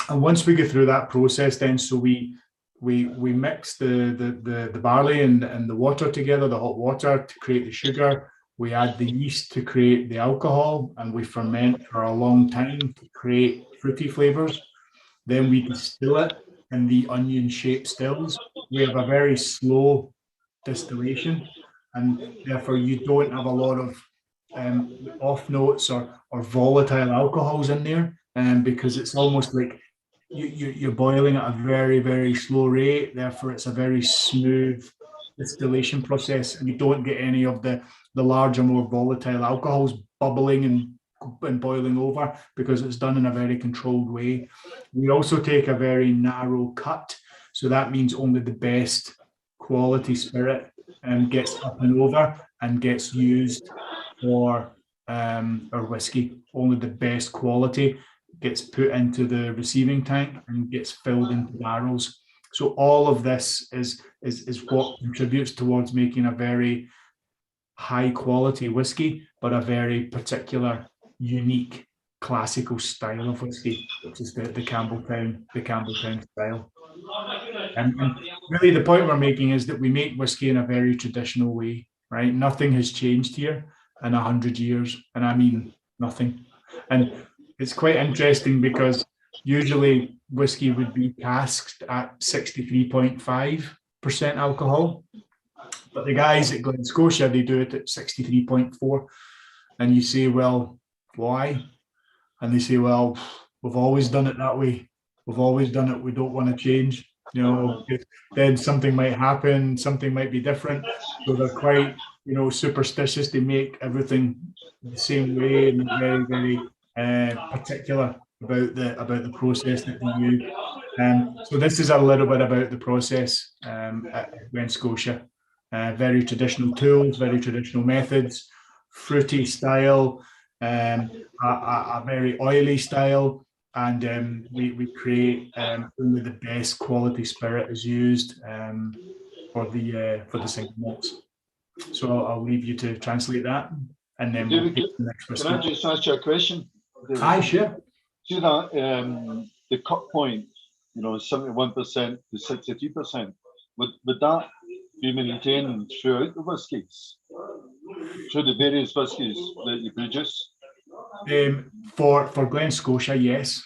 once we go through that process, then so we mix the barley and the water together, the hot water to create the sugar. We add the yeast to create the alcohol, and we ferment for a long time to create fruity flavors. Then we distill it in the onion-shaped stills. We have a very slow distillation, and therefore you don't have a lot of off notes or volatile alcohols in there, because it's almost like you're boiling at a very, very slow rate. Therefore, it's a very smooth distillation process, and you don't get any of the larger, more volatile alcohols bubbling and boiling over, because it's done in a very controlled way. We also take a very narrow cut, so that means only the best quality spirit gets up and over and gets used for our whiskey. Only the best quality gets put into the receiving tank and gets filled into barrels. So all of this is what contributes towards making a very high quality whiskey, but a very particular unique classical style of whiskey, which is the Campbelltown style. And really the point we're making is that we make whiskey in a very traditional way, right? Nothing has changed here in 100 years, and I mean nothing. And it's quite interesting because usually whiskey would be casked at 63.5% alcohol, but the guys at Glen Scotia, they do it at 63.4. And you say, well, why? And they say, well, we've always done it that way. We've always done it. We don't want to change. You know, then something might happen, something might be different. So they're quite, you know, superstitious. They make everything the same way and very, very particular about the process that they use. So this is a little bit about the process at Glen Scotia. Very traditional tools, very traditional methods, fruity style, a very oily style. And we create only the best quality spirit is used for the single malts. So I'll leave you to translate that, and then we'll take the next whiskey. Can I just ask you a question? Aye, sure. See that the cut point, you know, 71% to 63%. Would that be maintained throughout the whiskies, through the various whiskies that you produce? For Glen Scotia, yes.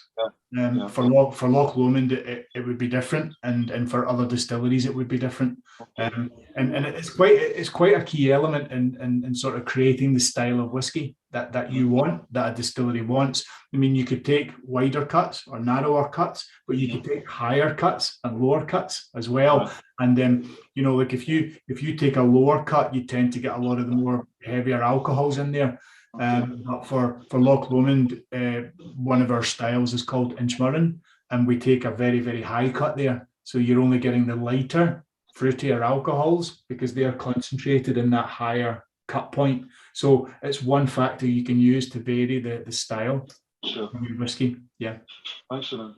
Yeah. For Loch Lomond, it would be different, and for other distilleries, it would be different. And it's quite a key element in sort of creating the style of whiskey that you want, that a distillery wants. I mean, you could take wider cuts or narrower cuts, but you could take higher cuts and lower cuts as well. And then, you know, like if you take a lower cut, you tend to get a lot of the more heavier alcohols in there. But for Loch Lomond, one of our styles is called Inchmurrin, and we take a very, very high cut there. So you're only getting the lighter, fruitier alcohols because they are concentrated in that higher cut point. So it's one factor you can use to vary the style of your whiskey. Yeah. Excellent.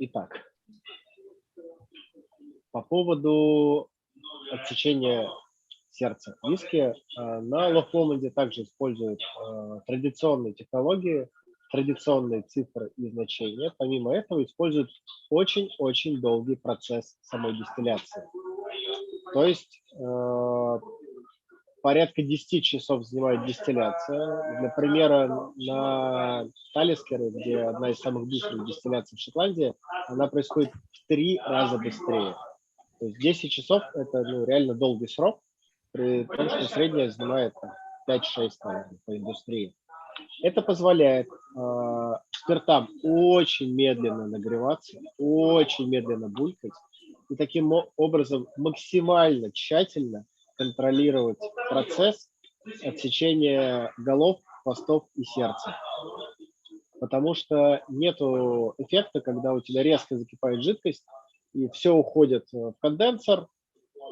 Итак, по поводу отсечения сердца виски, на Лох Ломонде также используют традиционные технологии, традиционные цифры и значения. Помимо этого используют очень-очень долгий процесс самой дистилляции. То есть порядка 10 часов занимает дистилляция. Для примера, на Талискере, где одна из самых быстрых дистилляций в Шотландии, она происходит в 3 раза быстрее. То есть 10 часов – это реально долгий срок, при том, что средняя занимает 5-6 по индустрии. Это позволяет спиртам очень медленно нагреваться, очень медленно булькать, и таким образом максимально тщательно контролировать процесс отсечения голов, хвостов и сердца. Потому что нету эффекта, когда у тебя резко закипает жидкость, и все уходит в конденсер,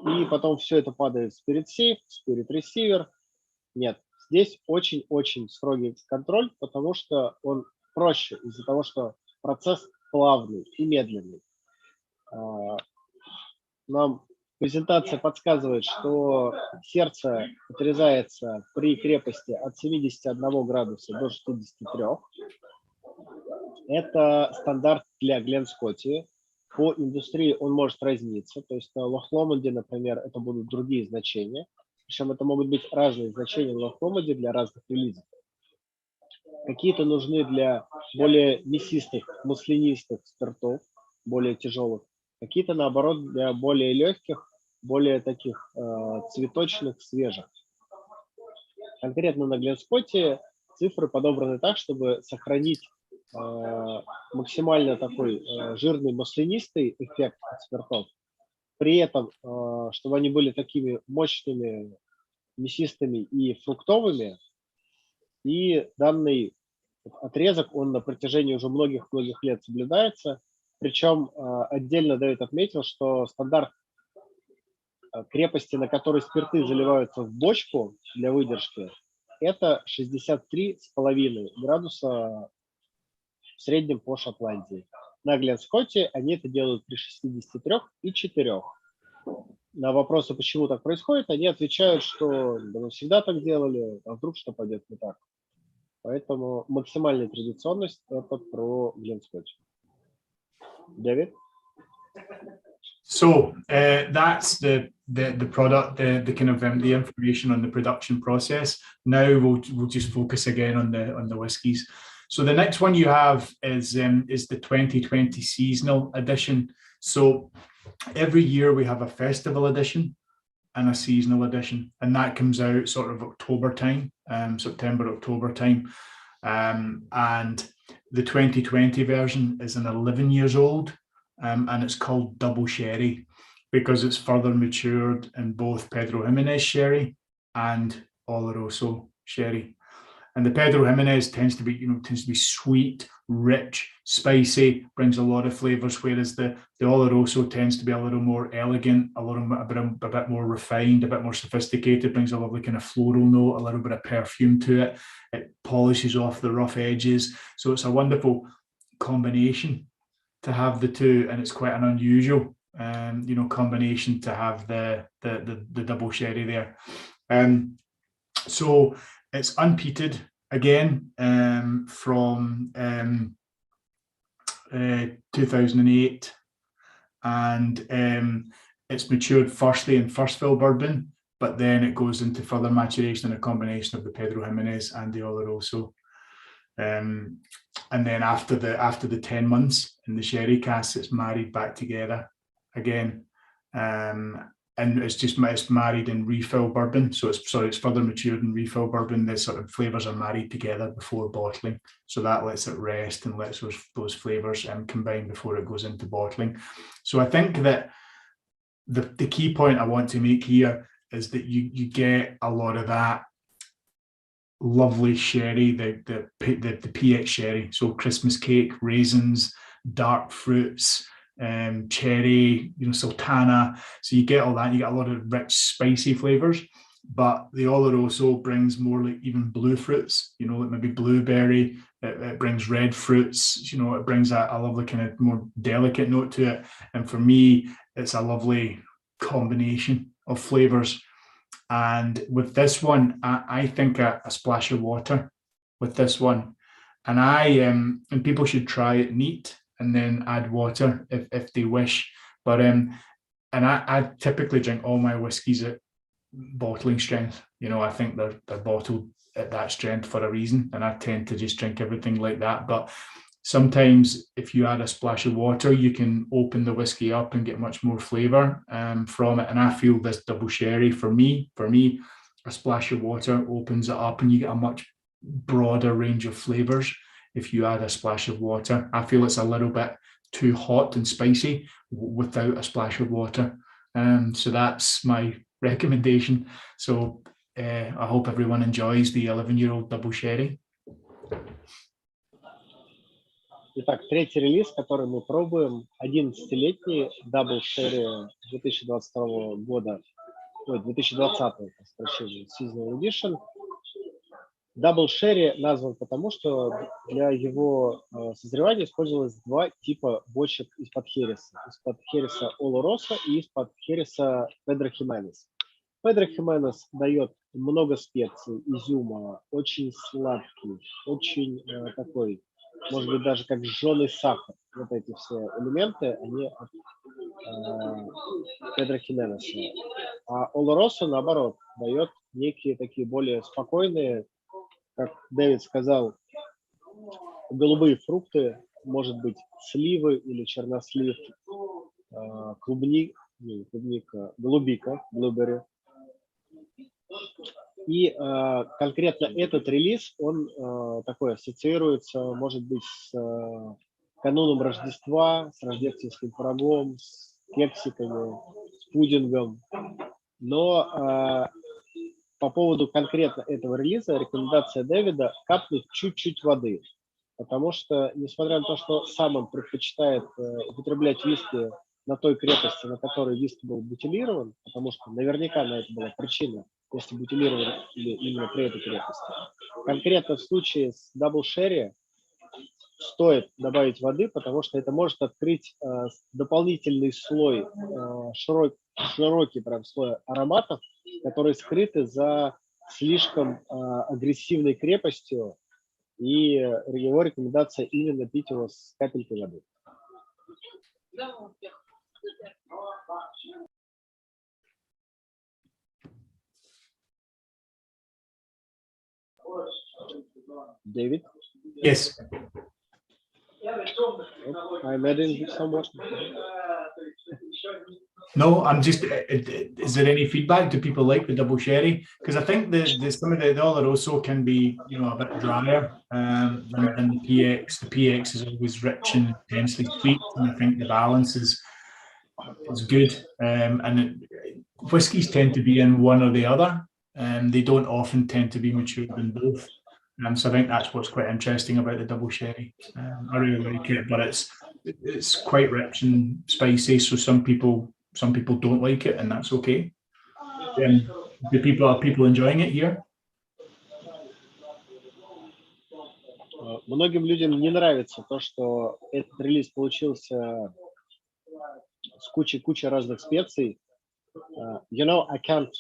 и потом все это падает в спирит-сейф, в спирит-ресивер. Нет, здесь очень-очень строгий контроль, потому что он проще из-за того, что процесс плавный и медленный. Нам презентация подсказывает, что сердце отрезается при крепости от 71 градуса до 63. Это стандарт для Гленскотии. По индустрии он может разниться. То есть на Лох Ломонде, например, это будут другие значения. Причем это могут быть разные значения в Лох Ломонде для разных релизов. Какие-то нужны для более мясистых, маслянистых спиртов, более тяжелых. Какие-то, наоборот, для более легких, более таких цветочных, свежих. Конкретно на Гленскотте цифры подобраны так, чтобы сохранить максимально такой жирный, маслянистый эффект от спиртов. При этом, чтобы они были такими мощными, мясистыми и фруктовыми. И данный отрезок, он на протяжении уже многих-многих лет соблюдается. Причем отдельно Дэвид отметил, что стандарт крепости, на которой спирты заливаются в бочку для выдержки, это 63,5 градуса в среднем по Шотландии. На Гленскотте они это делают при 63,4. На вопросы, почему так происходит, они отвечают, что да, мы всегда так делали, а вдруг что пойдет не так. Поэтому максимальная традиционность – это про Glen Scotch. Дэвид? So that's the product, the kind of the information on the production process. Now we'll just focus again on the whiskies. So the next one you have is the 2020 seasonal edition. So every year we have a festival edition and a seasonal edition, and that comes out sort of October time, September, October time. And the 2020 version is an 11 years old. And it's called Double Sherry because it's further matured in both Pedro Jimenez sherry and Oloroso sherry. And the Pedro Jimenez tends to be sweet, rich, spicy, brings a lot of flavors, whereas the Oloroso tends to be a little more elegant, a bit more refined, a bit more sophisticated, brings a lovely kind of floral note, a little bit of perfume to it. It polishes off the rough edges. So it's a wonderful combination to have the two, and it's quite an unusual combination to have the double sherry there. So it's unpeated again from 2008, and it's matured firstly in first fill bourbon, but then it goes into further maturation in a combination of the Pedro Jimenez and the Oloroso. And then after the 10 months in the sherry cask, it's married back together again, and it's married in refill bourbon. So it's further matured in refill bourbon. The sort of flavors are married together before bottling, so that lets it rest and lets those flavors combine before it goes into bottling. So I think that the key point I want to make here is that you get a lot of that lovely sherry, the PX sherry, so Christmas cake, raisins, dark fruits, cherry, sultana. So you get all that. You get a lot of rich, spicy flavors. But the Oloroso brings more like even blue fruits, like maybe blueberry. It brings red fruits. It brings a lovely kind of more delicate note to it. And for me, it's a lovely combination of flavors. And with this one, I think a splash of water with this one, and and people should try it neat and then add water if they wish. But and I typically drink all my whiskies at bottling strength. I think they're bottled at that strength for a reason, and I tend to just drink everything like that. But sometimes if you add a splash of water, you can open the whiskey up and get much more flavor from it. And I feel this double sherry, for me, a splash of water opens it up and you get a much broader range of flavors if you add a splash of water. I feel it's a little bit too hot and spicy without a splash of water. So that's my recommendation. So I hope everyone enjoys the 11-year-old double sherry. Итак, третий релиз, который мы пробуем, 11-летний Double Sherry 2022 года, 2020, прощения, Seasonal Edition. Double Sherry назван потому, что для его созревания использовалось два типа бочек из-под хереса. Из-под хереса Oloroso и из-под хереса Pedro Jimenez. Pedro Jimenez дает много специй, изюма, очень сладкий, очень такой, может быть, даже как жженый сахар. Вот эти все элементы, они от Pedro Jimenez. А Oloroso, наоборот, дает некие такие более спокойные, как Дэвид сказал, голубые фрукты, может быть, сливы или чернослив, голубика, blueberry. И конкретно этот релиз, он такой ассоциируется, может быть, с кануном Рождества, с рождественским пирогом, с кексиками, с пудингом. Но по поводу конкретно этого релиза рекомендация Дэвида капнуть чуть-чуть воды. Потому что, несмотря на то, что сам он предпочитает употреблять виски на той крепости, на которой виски был бутилирован, потому что наверняка на это была причина, если бутилировали именно при этой крепости. Конкретно в случае с Double Sherry стоит добавить воды, потому что это может открыть дополнительный слой, широкий прям слой ароматов, которые скрыты за слишком агрессивной крепостью И его рекомендация именно пить его с капелькой воды. David, Yes. I'm adding somewhat. No, I'm just. Is there any feedback? Do people like the double sherry? Because I think some of the Oloroso can be, you know, a bit drier than the PX. The PX is always rich and intensely sweet, and I think the balance is good. Whiskies tend to be in one or the other, and they don't often tend to be matured in both. So I think that's what's quite interesting about the double sherry. I really like it, but it's quite rich and spicy. So some people don't like it, and that's okay. Are people enjoying it here? Многим людям не нравится то, что этот релиз получился с кучей разных специй. You know, I cannot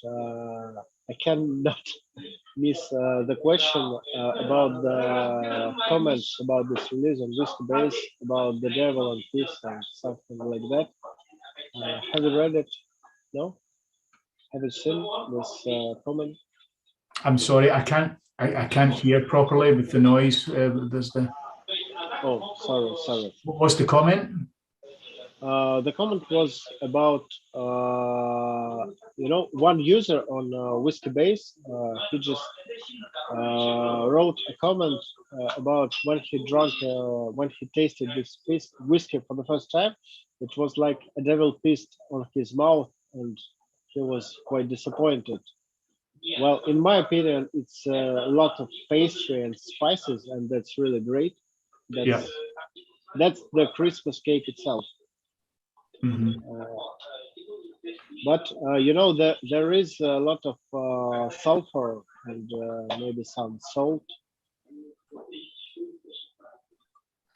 miss the question about the comments about this release on Whiskey Base, about the devil and peace and something like that. Have you read it? No? Have you seen this comment? I'm sorry, I can't hear properly with the noise. There's the. Oh, sorry. What was the comment? The comment was about you know, one user on Whiskey Base. He just wrote a comment about when he tasted this whiskey for the first time. It was like a devil pissed on his mouth, and he was quite disappointed. Well, in my opinion, it's a lot of pastry and spices, and that's really great. That's the Christmas cake itself. Mm-hmm. But you know, there is a lot of sulfur and maybe some salt.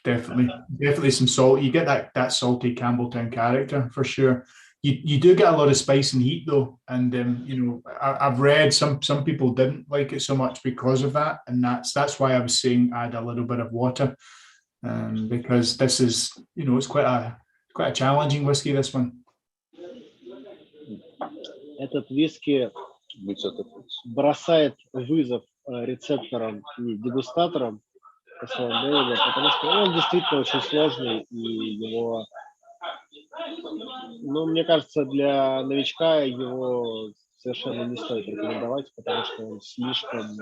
Definitely some salt. You get that salty Campbelltown character for sure. You do get a lot of spice and heat though, and you know, I've read some people didn't like it so much because of that, and that's why I was saying add a little bit of water, because this is, you know, it's quite a challenging whiskey, this one. Этот виски бросает вызов рецепторам и дегустаторам, потому что он действительно очень сложный, и его, ну, мне кажется, для новичка его совершенно не стоит рекомендовать, потому что он слишком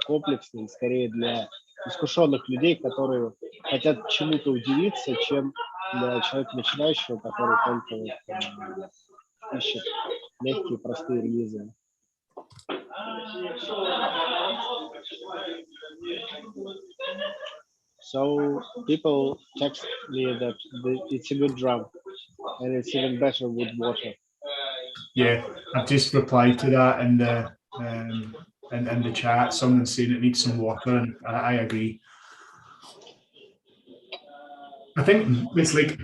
комплексный, скорее для искушенных людей, которые хотят чему-то удивиться, чем для человека начинающего, который только ищет легкие, простые релизы. So people text me that it's a good drum, and it's even better with water. Yeah, I've just replied to that in the chat. Someone saying it needs some water, and I agree. I think it's like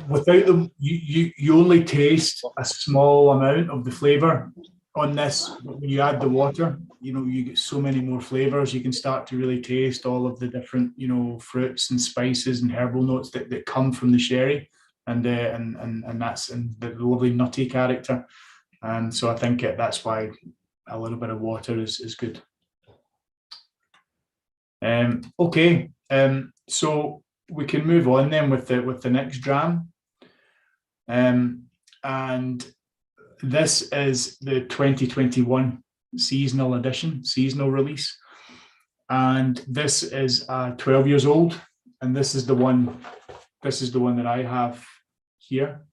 without them, you only taste a small amount of the flavor on this. When you add the water, you know, you get so many more flavors. You can start to really taste all of the different, you know, fruits and spices and herbal notes that come from the sherry, and that's and the lovely nutty character. And so I think that's why a little bit of water is good. Okay, so we can move on then with the next dram. And this is the 2021 seasonal edition, seasonal release. And this is 12 years old, and this is the one that I have here.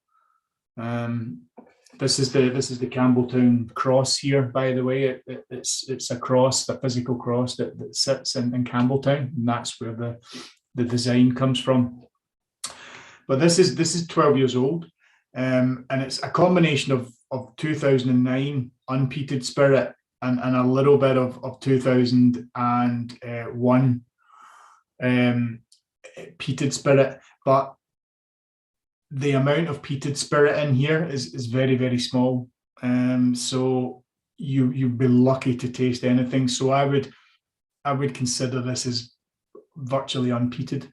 This is the Campbelltown cross here, by the way. It's a cross, a physical cross that sits in Campbelltown, and that's where the design comes from. But this is 12 years old, and it's a combination of 2009 unpeated spirit and a little bit of 2001 peated spirit, but the amount of peated spirit in here is very, very small. So you'd be lucky to taste anything. So I would I would consider this as virtually unpeated.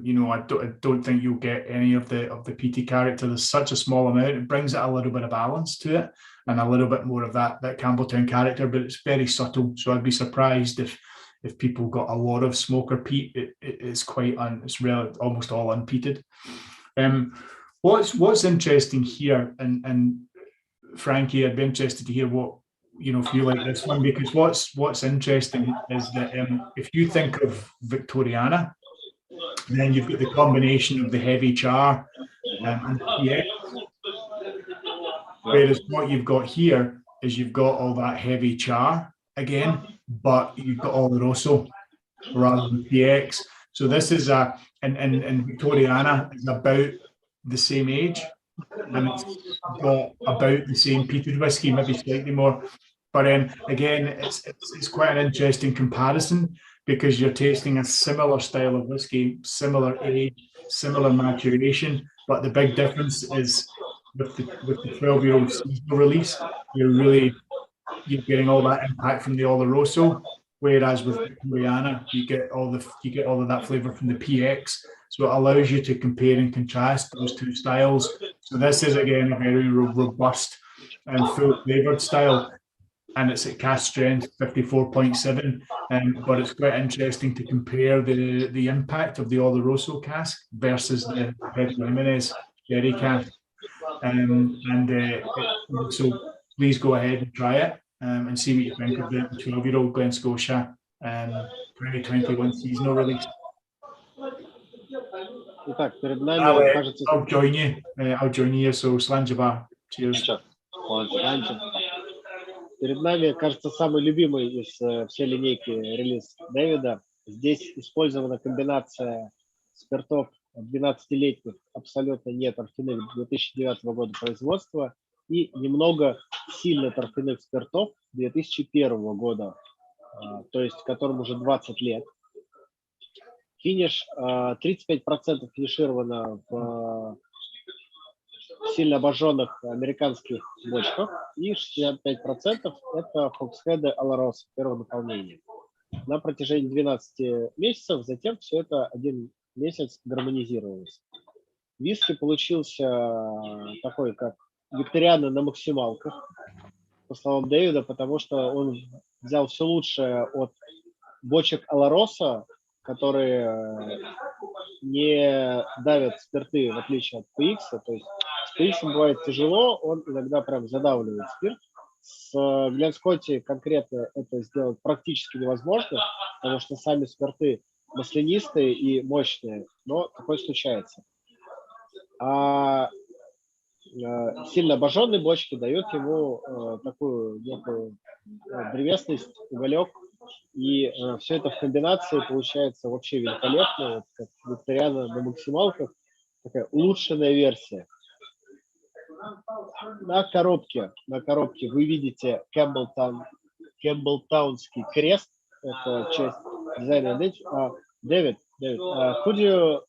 You know, I don't think you'll get any of the peaty character. There's such a small amount. It brings it a little bit of balance to it and a little bit more of that Campbelltown character, but it's very subtle. So I'd be surprised if people got a lot of smoke or peat. It's it's really almost all unpeated. What's interesting here, and Frankie, I'd be interested to hear what if you like this one, because what's interesting is that if you think of Victoriana, then you've got the combination of the heavy char and PX. Whereas what you've got here is you've got all that heavy char again, but you've got Oloroso rather than PX. So this is and Victoriana is about the same age, and it's got about the same peated whiskey, maybe slightly more. But again, it's quite an interesting comparison because you're tasting a similar style of whiskey, similar age, similar maturation, but the big difference is with the 12-year-old seasonal release, you're getting all that impact from the Oloroso, whereas with Victoriana, you get all of that flavour from the PX. So it allows you to compare and contrast those two styles. So this is again a very robust and full flavoured style, and it's at cask strength 54.7. But it's quite interesting to compare the impact of the Oloroso cask versus the Pedro Jimenez sherry cask. So please go ahead and try it and see what you think of the 12-year-old Glen Scotia 2021 seasonal release. Итак, перед нами, кажется... I'll join you, so Slanjava. Cheers. Перед нами, кажется, самый любимый из всей линейки релиз Дэвида. Здесь использована комбинация спиртов 12-летних, абсолютно не торфяных 2009 года производства и немного сильно торфяных спиртов 2001 года, то есть которым уже 20 лет. Финиш 35% финишировано в сильно обожженных американских бочках, и 65% это фоксхеды Oloroso первого наполнения. На протяжении 12 месяцев, затем все это один месяц гармонизировалось. Виски получился такой, как викториана на максималках, по словам Дэвида, потому что он взял все лучшее от бочек Oloroso, которые не давят спирты, в отличие от PX. То есть с PX бывает тяжело, он иногда прям задавливает спирт. С Glen Scotia конкретно это сделать практически невозможно, потому что сами спирты маслянистые и мощные, но такое случается. А сильно обожженные бочки дают ему такую некую древесность, уголек, и все это в комбинации получается вообще великолепно, вот как викториана на максималках, такая улучшенная версия. На коробке вы видите Campbelltownский крест, это часть дизайна. David, could you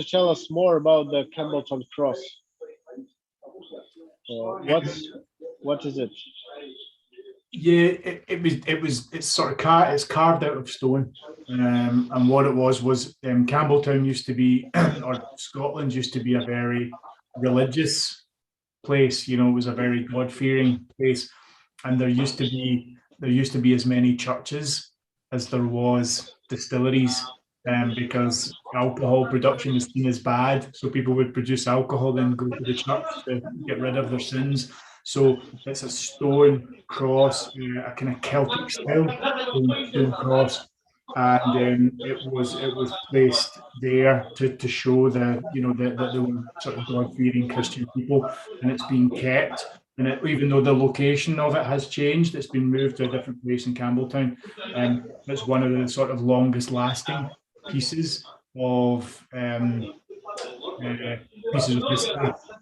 tell us more about the Campbelltown cross? What is it? Yeah, it's carved out of stone, and what it was Campbelltown used to be, or Scotland used to be a very religious place. You know, it was a very God-fearing place, and there used to be as many churches as there was distilleries, because alcohol production was seen as bad, so people would produce alcohol then go to the church to get rid of their sins. So it's a stone cross, a kind of Celtic style stone cross, and it was placed there to show that they were sort of God-fearing Christian people, and it's been kept. And even though the location of it has changed, it's been moved to a different place in Campbelltown. It's one of the sort of longest-lasting pieces of history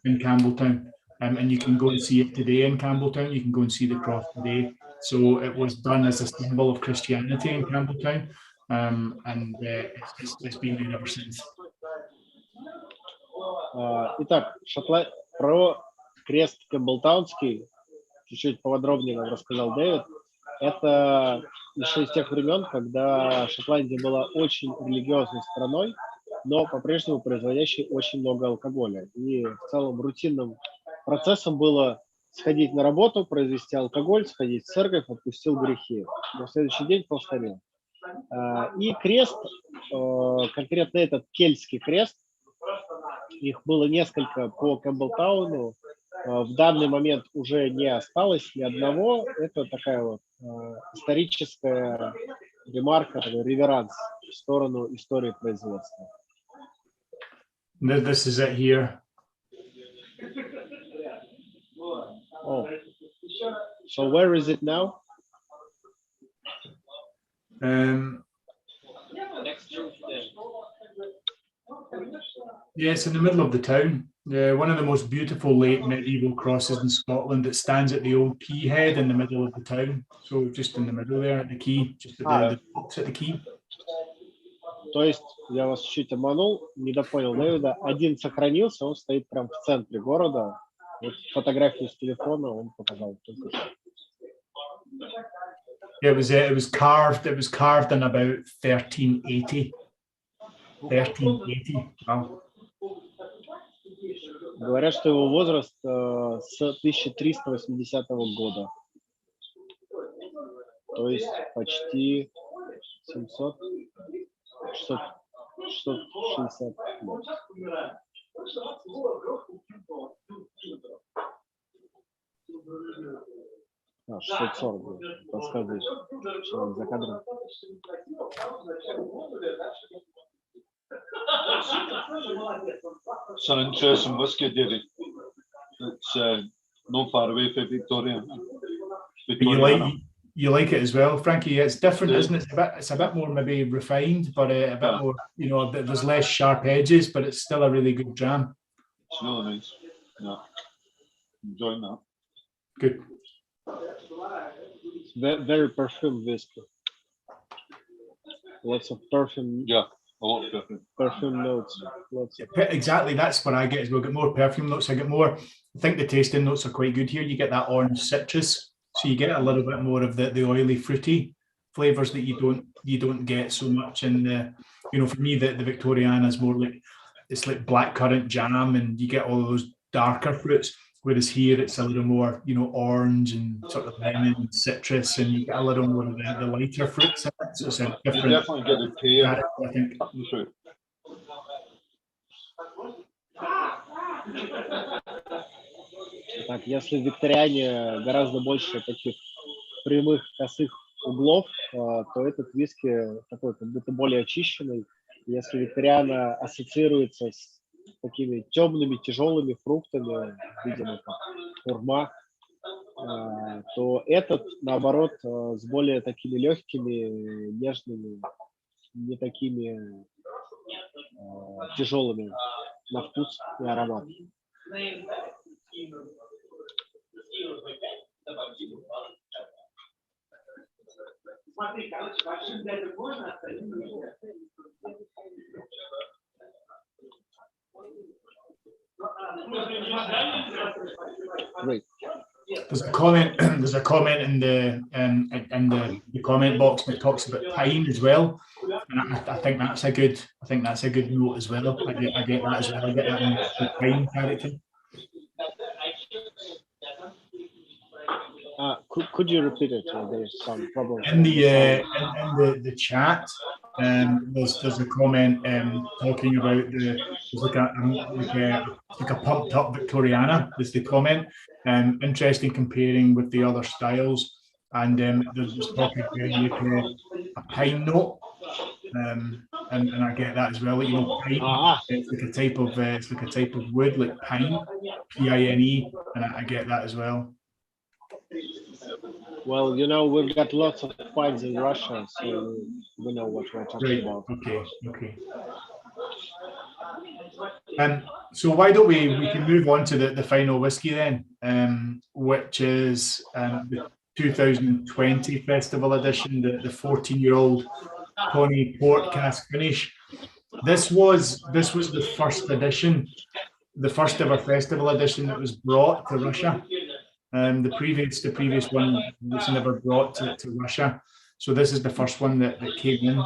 in Campbelltown. And you can go and see it today in Campbelltown. You can go and see the cross today. So it was done as a symbol of Christianity in Campbelltown, and it's been there ever since. Итак, про крест Campbelltownский чуть-чуть поподробнее нам рассказал Дэвид. Это еще из тех времен, когда Шотландия была очень религиозной страной, но по-прежнему производящей очень много алкоголя. И в целом рутинным процессом было сходить на работу, произвести алкоголь, сходить в церковь, отпустил грехи. На следующий день повторил. И крест, конкретно этот кельтский крест, их было несколько по Кэмпбеллтауну, в данный момент уже не осталось ни одного. Это такая вот историческая ремарка, такой реверанс в сторону истории производства. This is it here. Oh. So where is it now? Yeah, it's in the middle of the town. One of the most beautiful late medieval crosses in Scotland. It stands at the old quay head in the middle of the town. So just in the middle there at the quay, just at the box at the quay. То есть я вас чуть обманул, недопонял Дэвида. Один сохранился, он стоит прямо в центре города. Вот фотографию с телефона он показал только что. It was carved in about 1380. 1380. Wow. Говорят, что его возраст с 1380 года. То есть почти 700, 660 лет. 640 подсказывает, что он за кадром. It's an interesting whiskey, David. It's not far away from Victoria. You like it as well, Frankie? It's different, isn't it? It's a bit more maybe refined, but a bit more, you know, there's less sharp edges, but it's still a really good dram. It's really nice. Yeah, enjoying that. Good. Very perfumed whiskey. Lots of perfume. Yeah, a lot of different. Perfume notes. Lots of... Exactly, that's what I get as well. Get more perfume notes. I get more. I think the tasting notes are quite good here. You get that orange citrus, so you get a little bit more of the oily, fruity flavors that you don't get so much in the. You know, for me, the Victoriana is more like it's like blackcurrant jam, and you get all of those darker fruits. Whereas here it's a little more, you know, orange and sort of lemon and citrus, and you get a little more of the lighter fruits. So it's a different. You definitely get the pear. I think. Так, если в Викториане гораздо больше таких прямых косых углов, то этот виски такой как будто более очищенный. Если Викториана ассоциируется с такими темными, тяжелыми фруктами, видимо, как хурма, то этот, наоборот, с более такими легкими, нежными, не такими тяжелыми на вкус и аромат. Great. There's a comment in the comment box that talks about pine as well, and I think that's a good note as well. I get that as well. I get that in the pine character. Could you repeat it? There's some problem. In the chat, there's a comment talking about there's like a pumped up Victoriana. There's the comment. Interesting comparing with the other styles, and there's talking about a pine note, and I get that as well. Like, you know, pine. It's like a type of wood, like pine, P-I-N-E, and I get that as well. Well, you know, we've got lots of pines in Russia, so we know what we're talking about. Okay. So why don't we can move on to the final whiskey then, which is the 2020 festival edition, the 14-year-old Connie Port cask finish. This was the first edition, the first ever festival edition that was brought to Russia. The previous one was never brought to Russia. So this is the first one that came in.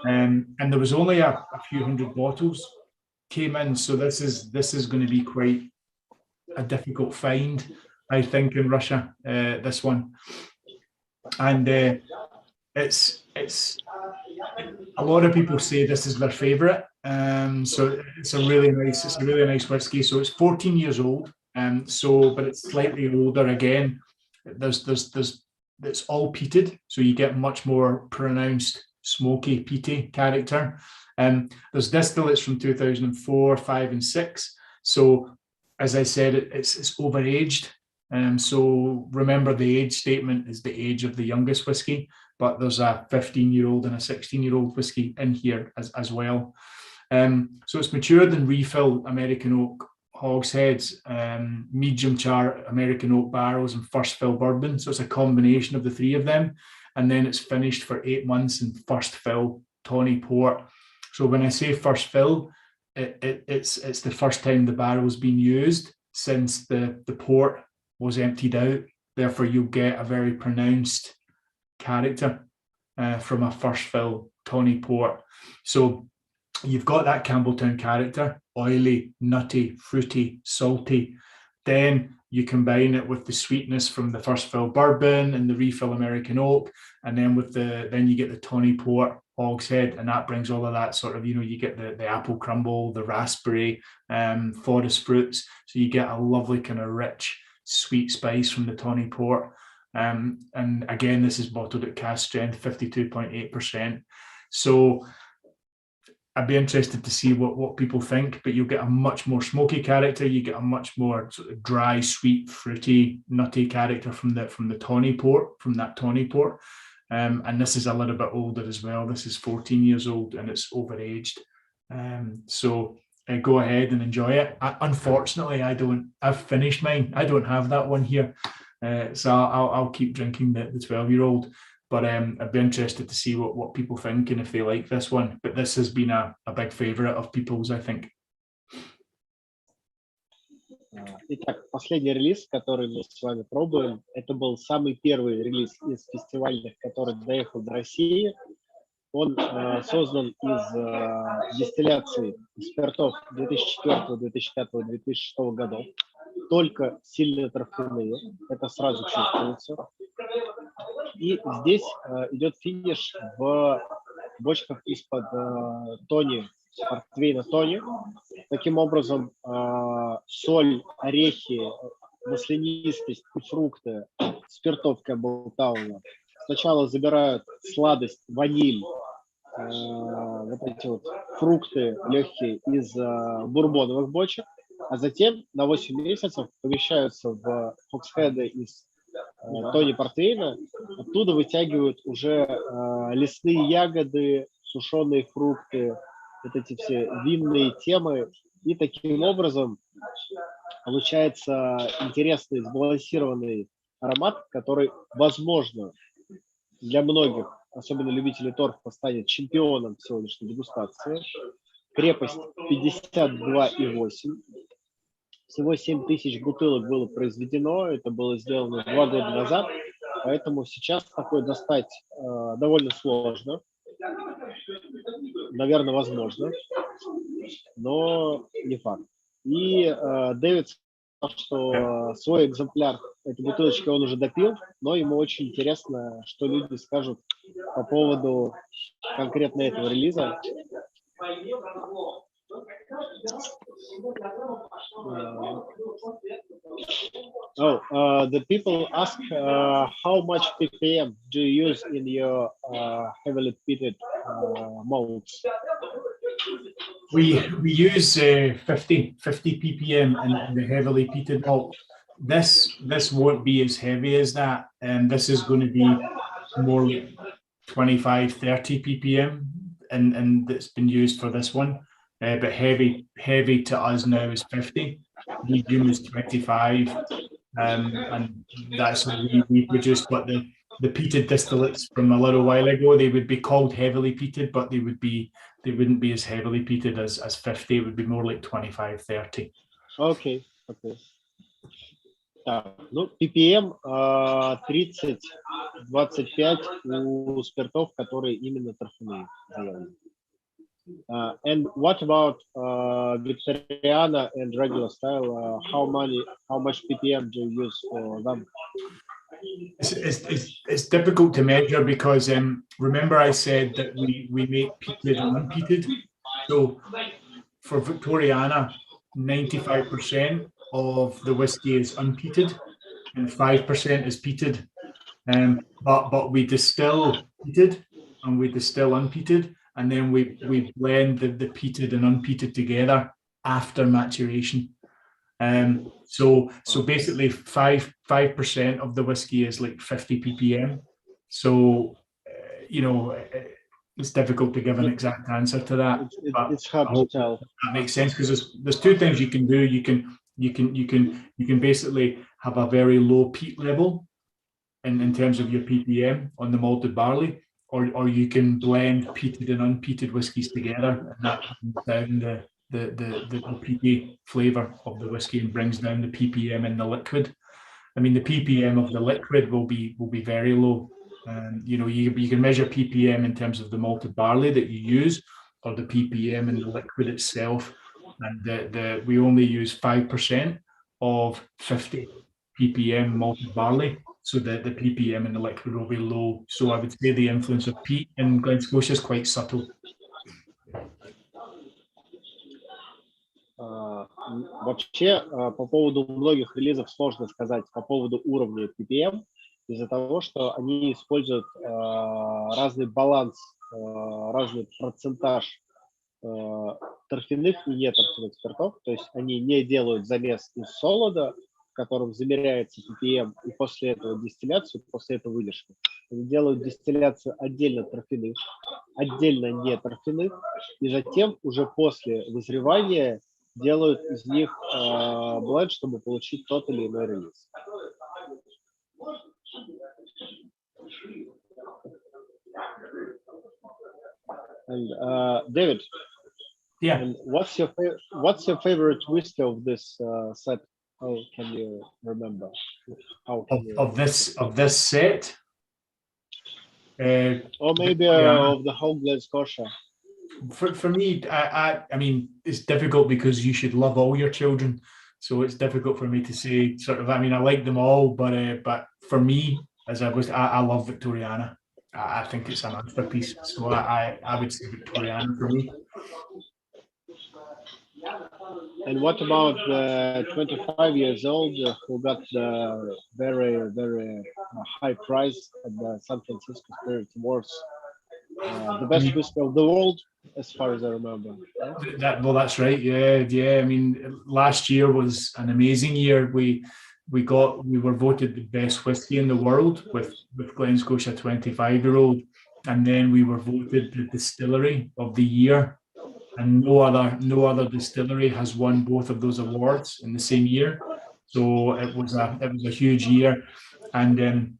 And there was only a few hundred bottles came in. So this is going to be quite a difficult find, I think, in Russia, this one. And it's a lot of people say this is their favorite. So it's a really nice whiskey. So it's 14 years old. But it's slightly older again. It's all peated, so you get much more pronounced smoky peaty character. There's distillates from 2004, 5, and 6. So as I said, it's overaged. So remember, the age statement is the age of the youngest whiskey, but there's a 15-year-old and a 16-year-old whiskey in here as well. So it's matured in refill American oak hogsheads, medium char American oak barrels, and first fill bourbon. So it's a combination of the three of them. And then it's finished for 8 months in first fill tawny port. So when I say first fill, it's the first time the barrel's been used since the port was emptied out. Therefore, you'll get a very pronounced character from a first fill tawny port. So you've got that Campbelltown character, oily, nutty, fruity, salty. Then you combine it with the sweetness from the first fill bourbon and the refill American oak, and then then you get the tawny port hogshead, and that brings all of that sort of, you get the apple crumble, the raspberry, forest fruits. So you get a lovely kind of rich, sweet spice from the tawny port. And again, this is bottled at cask strength, 52.8%. So I'd be interested to see what people think, but you'll get a much more smoky character. You get a much more sort of dry, sweet, fruity, nutty character from that tawny port. And this is a little bit older as well. This is 14 years old and it's overaged. So go ahead and enjoy it. Unfortunately, I've finished mine. I don't have that one here. So I'll keep drinking the 12-year-old. But I'd be interested to see what people think and if they like this one. But this has been a big favorite of people's, I think. Итак, последний релиз, который мы с вами пробуем, это был самый первый релиз из фестивальных, который доехал до России. Он создан из дистилляции спиртов 2004, 2005, 2006 годов. Только сильно трофяные, это сразу чувствуется. И здесь идет финиш в бочках из-под тони, портвейна тони. Таким образом, соль, орехи, маслянистость и фрукты спиртов Campbelltown сначала забирают сладость, ваниль, вот эти вот фрукты легкие из бурбоновых бочек, а затем на 8 месяцев помещаются в хоксхеды из тони портвейна, оттуда вытягивают уже лесные ягоды, сушеные фрукты, вот эти все винные темы, и таким образом получается интересный, сбалансированный аромат, который, возможно, для многих, особенно любителей торфа, станет чемпионом сегодняшней дегустации. Крепость 52,8. Всего 7 тысяч бутылок было произведено, это было сделано 2 года назад, поэтому сейчас такое достать довольно сложно. Наверное, возможно, но не факт. И Дэвид сказал, что свой экземпляр этой бутылочки он уже допил, но ему очень интересно, что люди скажут по поводу конкретно этого релиза. The people ask how much ppm do you use in your heavily peated malts? We use 50 ppm in the heavily peated malt. This won't be as heavy as that, and this is going to be more like 25, 30 ppm, and that's been used for this one. But heavy to us now is 50. Medium is 25, and that's what we produce. But the peated distillates from a little while ago, they would be called heavily peated, but they wouldn't be as heavily peated as 50. It would be more like 25, 30. Okay. Так, ну, ppm 30-25 у спиртов, которые именно торфяные заявлены. And what about Victoriana and regular style? How much ppm do you use for them? It's difficult to measure because remember I said that we make peated and unpeated. So for Victoriana, 95% of the whiskey is unpeated and 5% is peated. But we distill peated and we distill unpeated, and then we blend the peated and unpeated together after maturation. So basically 5% of the whiskey is like 50 ppm. So you know, it's difficult to give an exact answer to that. It's hard to tell. That makes sense because there's two things you can do. You can basically have a very low peat level in terms of your ppm on the malted barley, or you can blend peated and unpeated whiskies together, and that brings down the peaty flavour of the whiskey and brings down the ppm in the liquid. I mean, the ppm of the liquid will be very low. You know, you can measure ppm in terms of the malted barley that you use, or the ppm in the liquid itself. And we only use 5% of 50 ppm malted barley, so that the ppm in the liquid will be low. So I would say the influence of peat in Glen Scotia is quite subtle. Вообще, по поводу многих релизов сложно сказать по поводу уровня ppm, из-за того, что они используют разный баланс, разный процентаж торфяных и неторфяных спиртов. То есть они не делают замес из солода, в котором замеряется ppm, и после этого дистилляцию, после этого выдержку. Они делают дистилляцию отдельно торфяных, отдельно неторфяных, и затем уже после вызревания делают из них бленд, чтобы получить тот или иной релиз. And, David, yeah, and what's your favorite whiskey of this set? How can you remember? Of this set? Or maybe of the whole Glen Scotia. For me, I mean, it's difficult because you should love all your children. So it's difficult for me to say sort of, I mean, I like them all, but for me, I love Victoriana. I think it's a masterpiece. So I would say Victoriana for me. And what about the 25 years old who got the very, very high prize at the San Francisco Spirit Awards? The best whiskey of the world, as far as I remember. That's right. Yeah. I mean, last year was an amazing year. We were voted the best whiskey in the world with Glen Scotia 25-year-old, and then we were voted the distillery of the year. And no other distillery has won both of those awards in the same year. So it was a huge year, and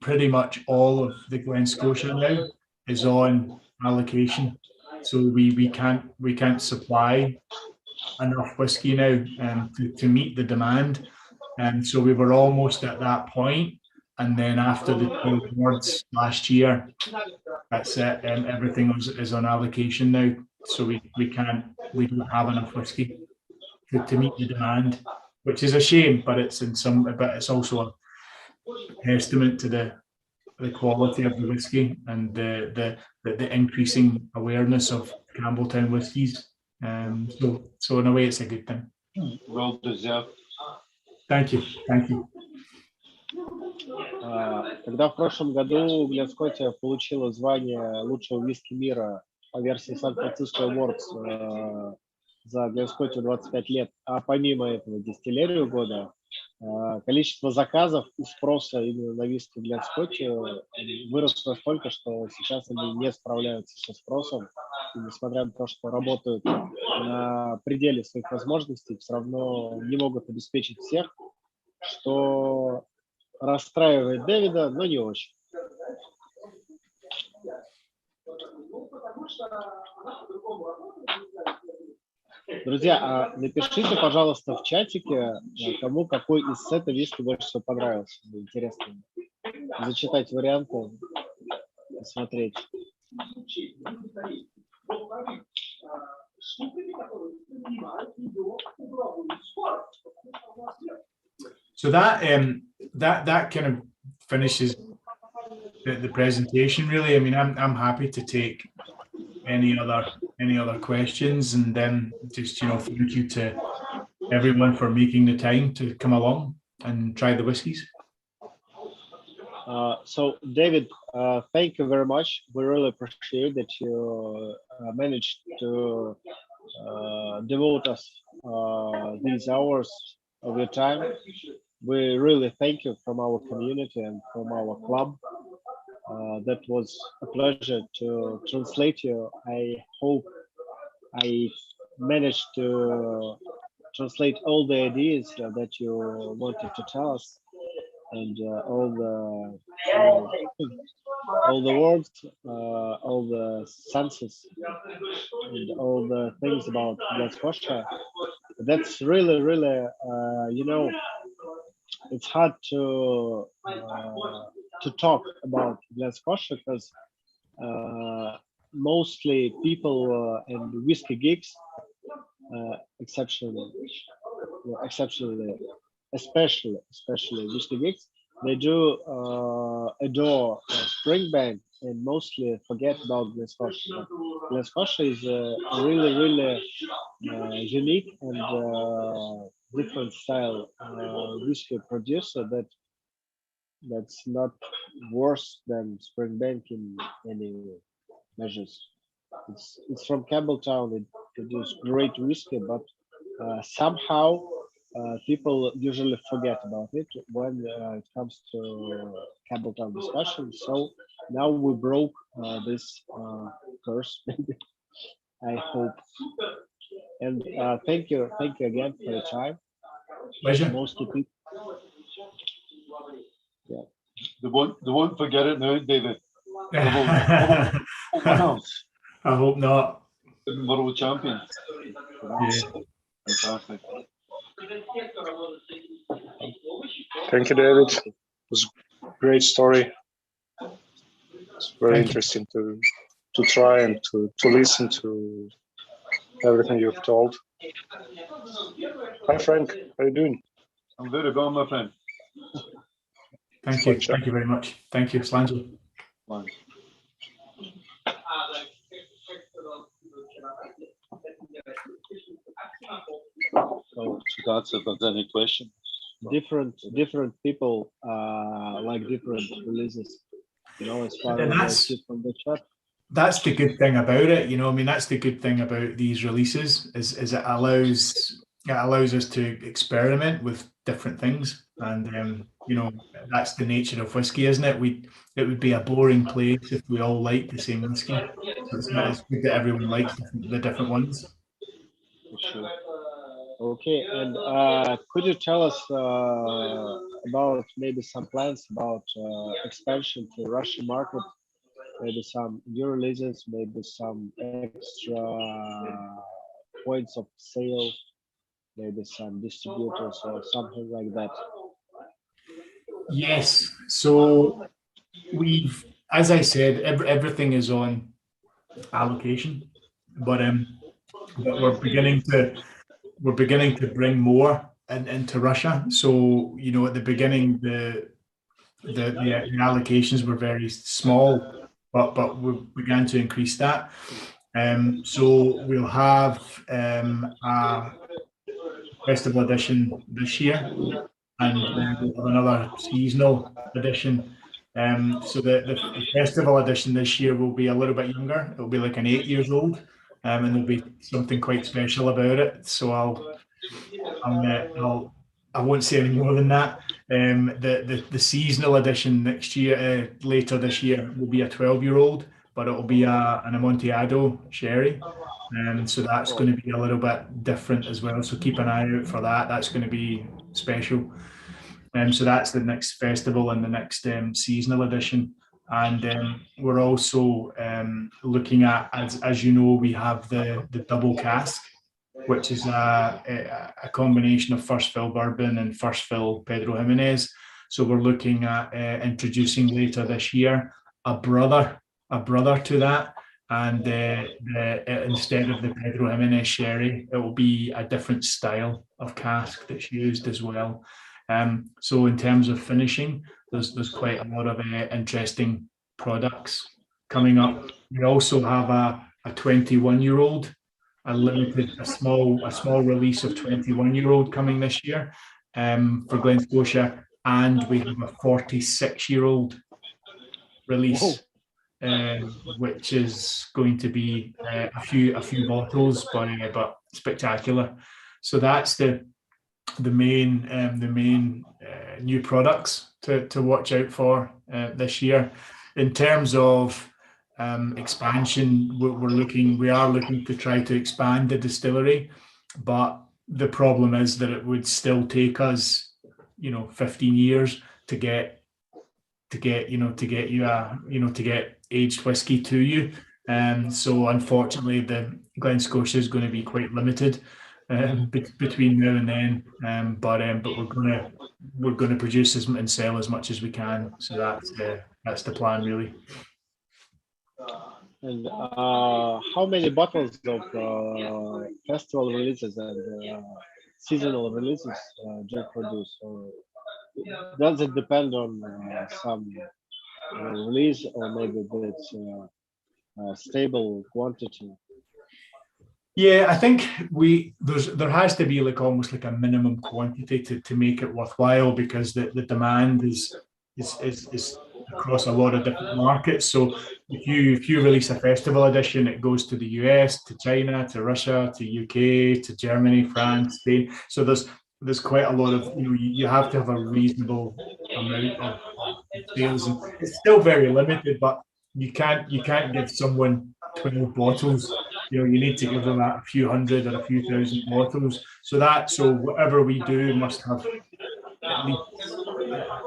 pretty much all of the Glen Scotia now is on allocation. So we can't supply enough whiskey now to meet the demand. And so we were almost at that point. And then after the two awards last year, that's it. Everything is on allocation now. So we don't have enough whiskey to meet the demand, which is a shame, but it's also a testament to the quality of the whiskey and the increasing awareness of Campbelltown whiskies. So in a way, it's a good thing. Well deserved. Thank you. Когда в прошлом году Glen Scotia получила звание лучшего виски мира по версии San Francisco Awards за Glen Scotia 25 лет, а помимо этого дистиллерию года, количество заказов и спроса именно на виски Glen Scotia выросло настолько, что сейчас они не справляются со спросом, и несмотря на то, что работают на пределе своих возможностей, все равно не могут обеспечить всех, что расстраивает Дэвида, но не очень. Друзья, напишите, пожалуйста, в чатике, кому какой из сета виски больше всего понравился. Интересно зачитать варианты, посмотреть. So that kind of finishes the presentation. Really, I mean, I'm happy to take any other questions, and then just thank you to everyone for making the time to come along and try the whiskies. So David, thank you very much. We really appreciate that you managed to devote us these hours of your time. We really thank you from our community and from our club. That was a pleasure to translate you. I hope I managed to translate all the ideas that you wanted to tell us, and all the words, all the senses, and all the things about Glen Scotia. That's really, it's hard to talk about Glen Scotia because mostly people and whiskey geeks, especially whiskey geeks, they do adore Springbank and mostly forget about Glen Scotia. Glen Scotia is a really unique and different style whiskey producer that's not worse than Springbank in any measures. It's from Campbelltown. It produces great whiskey, but somehow people usually forget about it when it comes to Campbelltown discussion. So now we broke this curse. I hope. And thank you again for your time. Pleasure. Most people. Yeah. They won't forget it now, David. I hope not. World champion. Yeah. Fantastic. Thank you, David. It was a great story. It's very Thank you. interesting to try and to listen to everything you've told. Hi, Frank. How are you doing? I'm very well, my friend. Thank you. Thank you very much. Thank you, Slanjo. So that's if there's any question. Different people like different releases. As far as I see from the chat. That's the good thing about it, I mean, that's the good thing about these releases is it allows us to experiment with different things, and that's the nature of whiskey, isn't it? It would be a boring place if we all liked the same whiskey. So it's good that everyone likes the different ones. Sure. Okay, and could you tell us about maybe some plans about expansion to the Russian market? Maybe some new releases, maybe some extra points of sale, maybe some distributors or something like that. Yes, so we've, as I said, everything is on allocation, but we're beginning to bring more into Russia. So at the beginning the allocations were very small, but we began to increase that. So we'll have a festival edition this year, and then we'll have another seasonal edition. So the festival edition this year will be a little bit younger. It'll be like an 8 years old, and there'll be something quite special about it. So I won't say any more than that. The seasonal edition next year, later this year, will be a 12-year-old, but it'll be an Amontillado sherry. So that's going to be a little bit different as well. So keep an eye out for that. That's going to be special. So that's the next festival and the next seasonal edition. And we're also looking at, as you know, we have the double cask. which is a combination of first fill bourbon and first fill Pedro Jimenez. So we're looking at introducing later this year a brother to that. And instead of the Pedro Jimenez sherry, it will be a different style of cask that's used as well. So in terms of finishing, there's quite a lot of interesting products coming up. We also have a 21-year-old, a small release of 21-year-old coming this year for Glen Scotia, and we have a 46-year-old release. Which is going to be a few bottles, but spectacular. So that's the main new products to watch out for this year. In terms of expansion, we are looking to try to expand the distillery, but the problem is that it would still take us 15 years to get aged whiskey to you. So unfortunately, the Glen Scotia is going to be quite limited between now and then. But we're going to produce and sell as much as we can. So that's the plan, really. And how many bottles of festival releases and seasonal releases do you produce? Or does it depend on some release, or maybe it's a stable quantity? Yeah, I think there has to be almost like a minimum quantity to make it worthwhile, because the demand is across a lot of different markets. So if you release a festival edition, it goes to the US, to China, to Russia, to UK, to Germany, France, Spain. So there's quite a lot of you have to have a reasonable amount of sales, and it's still very limited. But you can't give someone 12 bottles. You need to give them a few hundred or a few thousand bottles. So whatever we do must have at least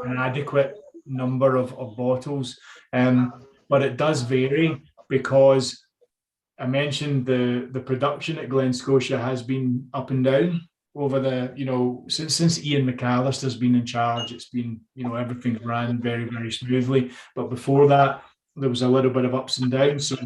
an adequate number of bottles. But it does vary, because I mentioned the production at Glen Scotia has been up and down over since Ian McAllister's been in charge. It's been, everything's ran very, very smoothly. But before that, there was a little bit of ups and downs. So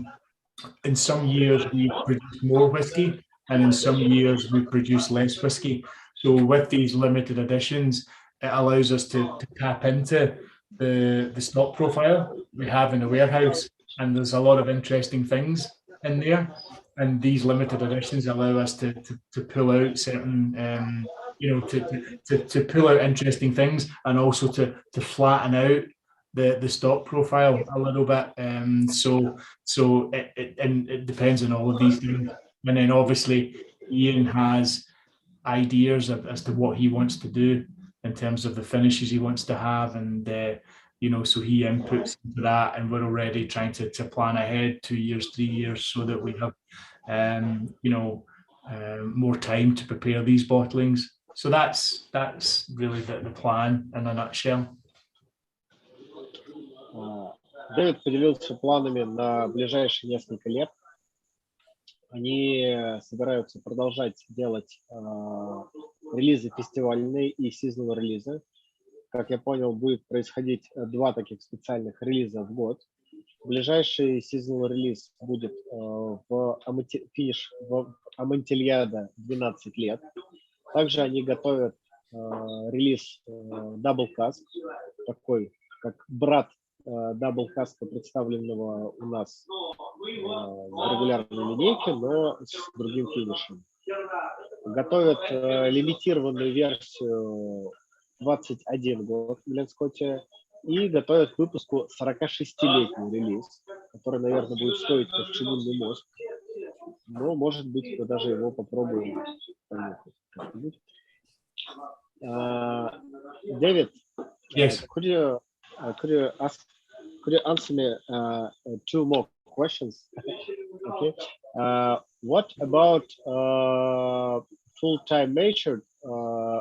in some years we produce more whiskey, and in some years we produce less whiskey. So with these limited editions, it allows us to tap into the stock profile we have in the warehouse, and there's a lot of interesting things in there. And these limited editions allow us to pull out certain, to pull out interesting things, and also to flatten out the stock profile a little bit. So it depends on all of these things. And then obviously Ian has ideas as to what he wants to do in terms of the finishes he wants to have, and so he inputs into that, and we're already trying to plan ahead 2 years, 3 years, so that we have more time to prepare these bottlings. So that's really the plan in a nutshell. Дэвид поделился планами на ближайшие несколько лет. Они собираются продолжать делать релизы фестивальные и сезонные релизы. Как я понял, будет происходить 2 таких специальных релиза в год. Ближайший сезонный релиз будет финиш в Амонтильядо 12 лет. Также они готовят релиз Double Cask, такой как брат Double Cask, представленного у нас в регулярной линейке, но с другим финишем. Готовят лимитированную версию 21 год Glen Scotia и готовят к выпуску 46-летний релиз, который, наверное, будет стоить как чугунный мост. Но, может быть, мы даже его попробуем. David, yes. Could you answer me 2 more questions? Okay. What about full-time matured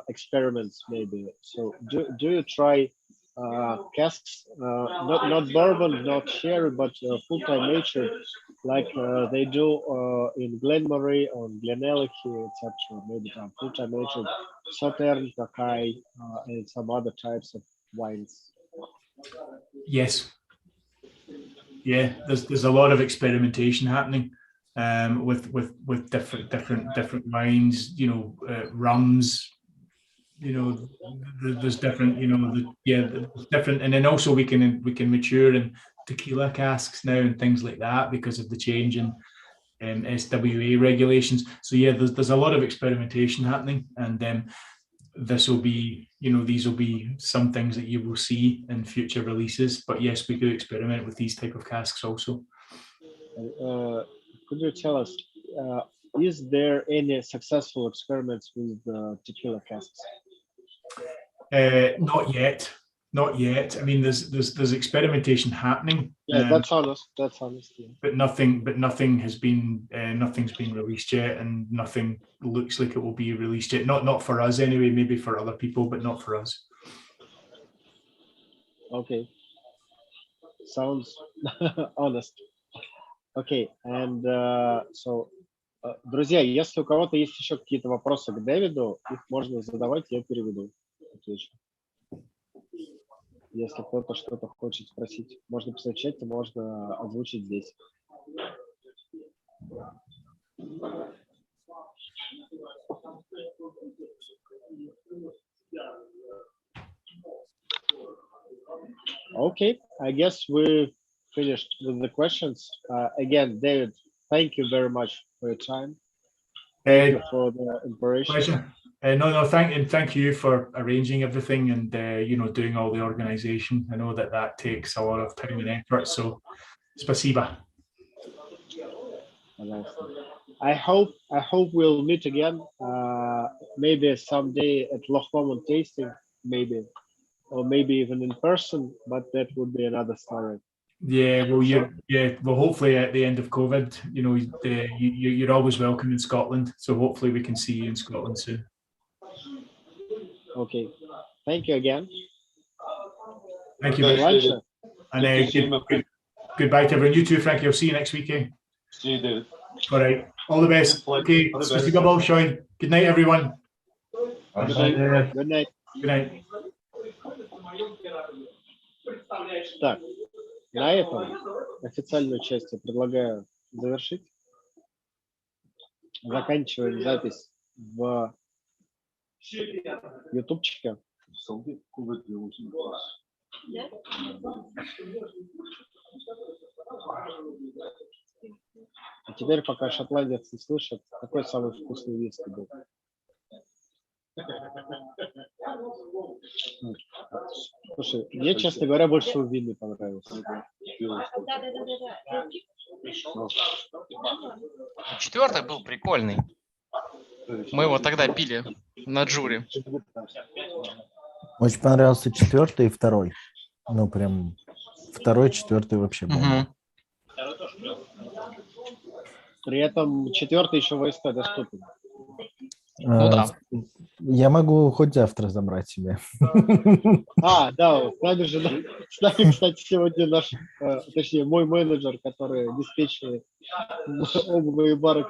experiments, maybe? So do you try casks, not bourbon, not sherry, but full-time matured like they do in Glenmorangie or Glenellachie, etc. Maybe там fruit I mentioned, Sauterne, Tokai, and some other types of wines. Yes. Yeah, there's a lot of experimentation happening with different wines, you know, rums, you know, there's different, you know, there's different, and then also we can mature in tequila casks now and things like that because of the change in SWA regulations. So yeah, there's a lot of experimentation happening, and this will be, you know, these will be some things that you will see in future releases. But yes, we do experiment with these type of casks also. Could you tell us, is there any successful experiments with tequila casks? Not yet. I mean, there's experimentation happening. Yeah, that's honest. That's honest. Yeah. But nothing has been nothing's been released yet, and nothing looks like it will be released yet. Not for us anyway. Maybe for other people, but not for us. Okay. Sounds honest. Okay, and so, друзья, если у кого-то есть еще какие-то вопросы к Дэвиду, их можно задавать, я переведу. Отвечу. Если кто-то что-то хочет спросить, можно писать в чате, можно озвучить здесь. Okay, I guess we finished with the questions. Again, David, thank you very much for your time. Thank you for the inspiration. Pleasure. No, thank you for arranging everything and you know, doing all the organization. I know that takes a lot of time and effort. So, spasiba. I hope we'll meet again. Maybe someday at Loch Lomond tasting, maybe, or maybe even in person. But that would be another story. Yeah, well, hopefully at the end of COVID, you know, you're always welcome in Scotland. So hopefully we can see you in Scotland soon. Okay, thank you again. Thank you very much. And goodbye to everyone. You too, Frankie. I'll see you next week. See you, David. All right. All the best. Okay. Good night, everyone. Good night. Good night. Так, на этом официальную часть я предлагаю завершить. Заканчиваем запись в ютубчике. А теперь, пока шотландец не слышит, какой самый вкусный виски был? Слушай, мне, честно говоря, больше всего винный понравился. Четвертый был прикольный. Мы его тогда пили на джуре. Очень понравился четвертый и второй. Ну, прям второй, четвертый вообще был. При этом четвертый еще в СТ доступен. Ну да. Я могу хоть завтра забрать себе. Да, с нами, кстати, сегодня наш, точнее, мой менеджер, который обеспечивает оба бара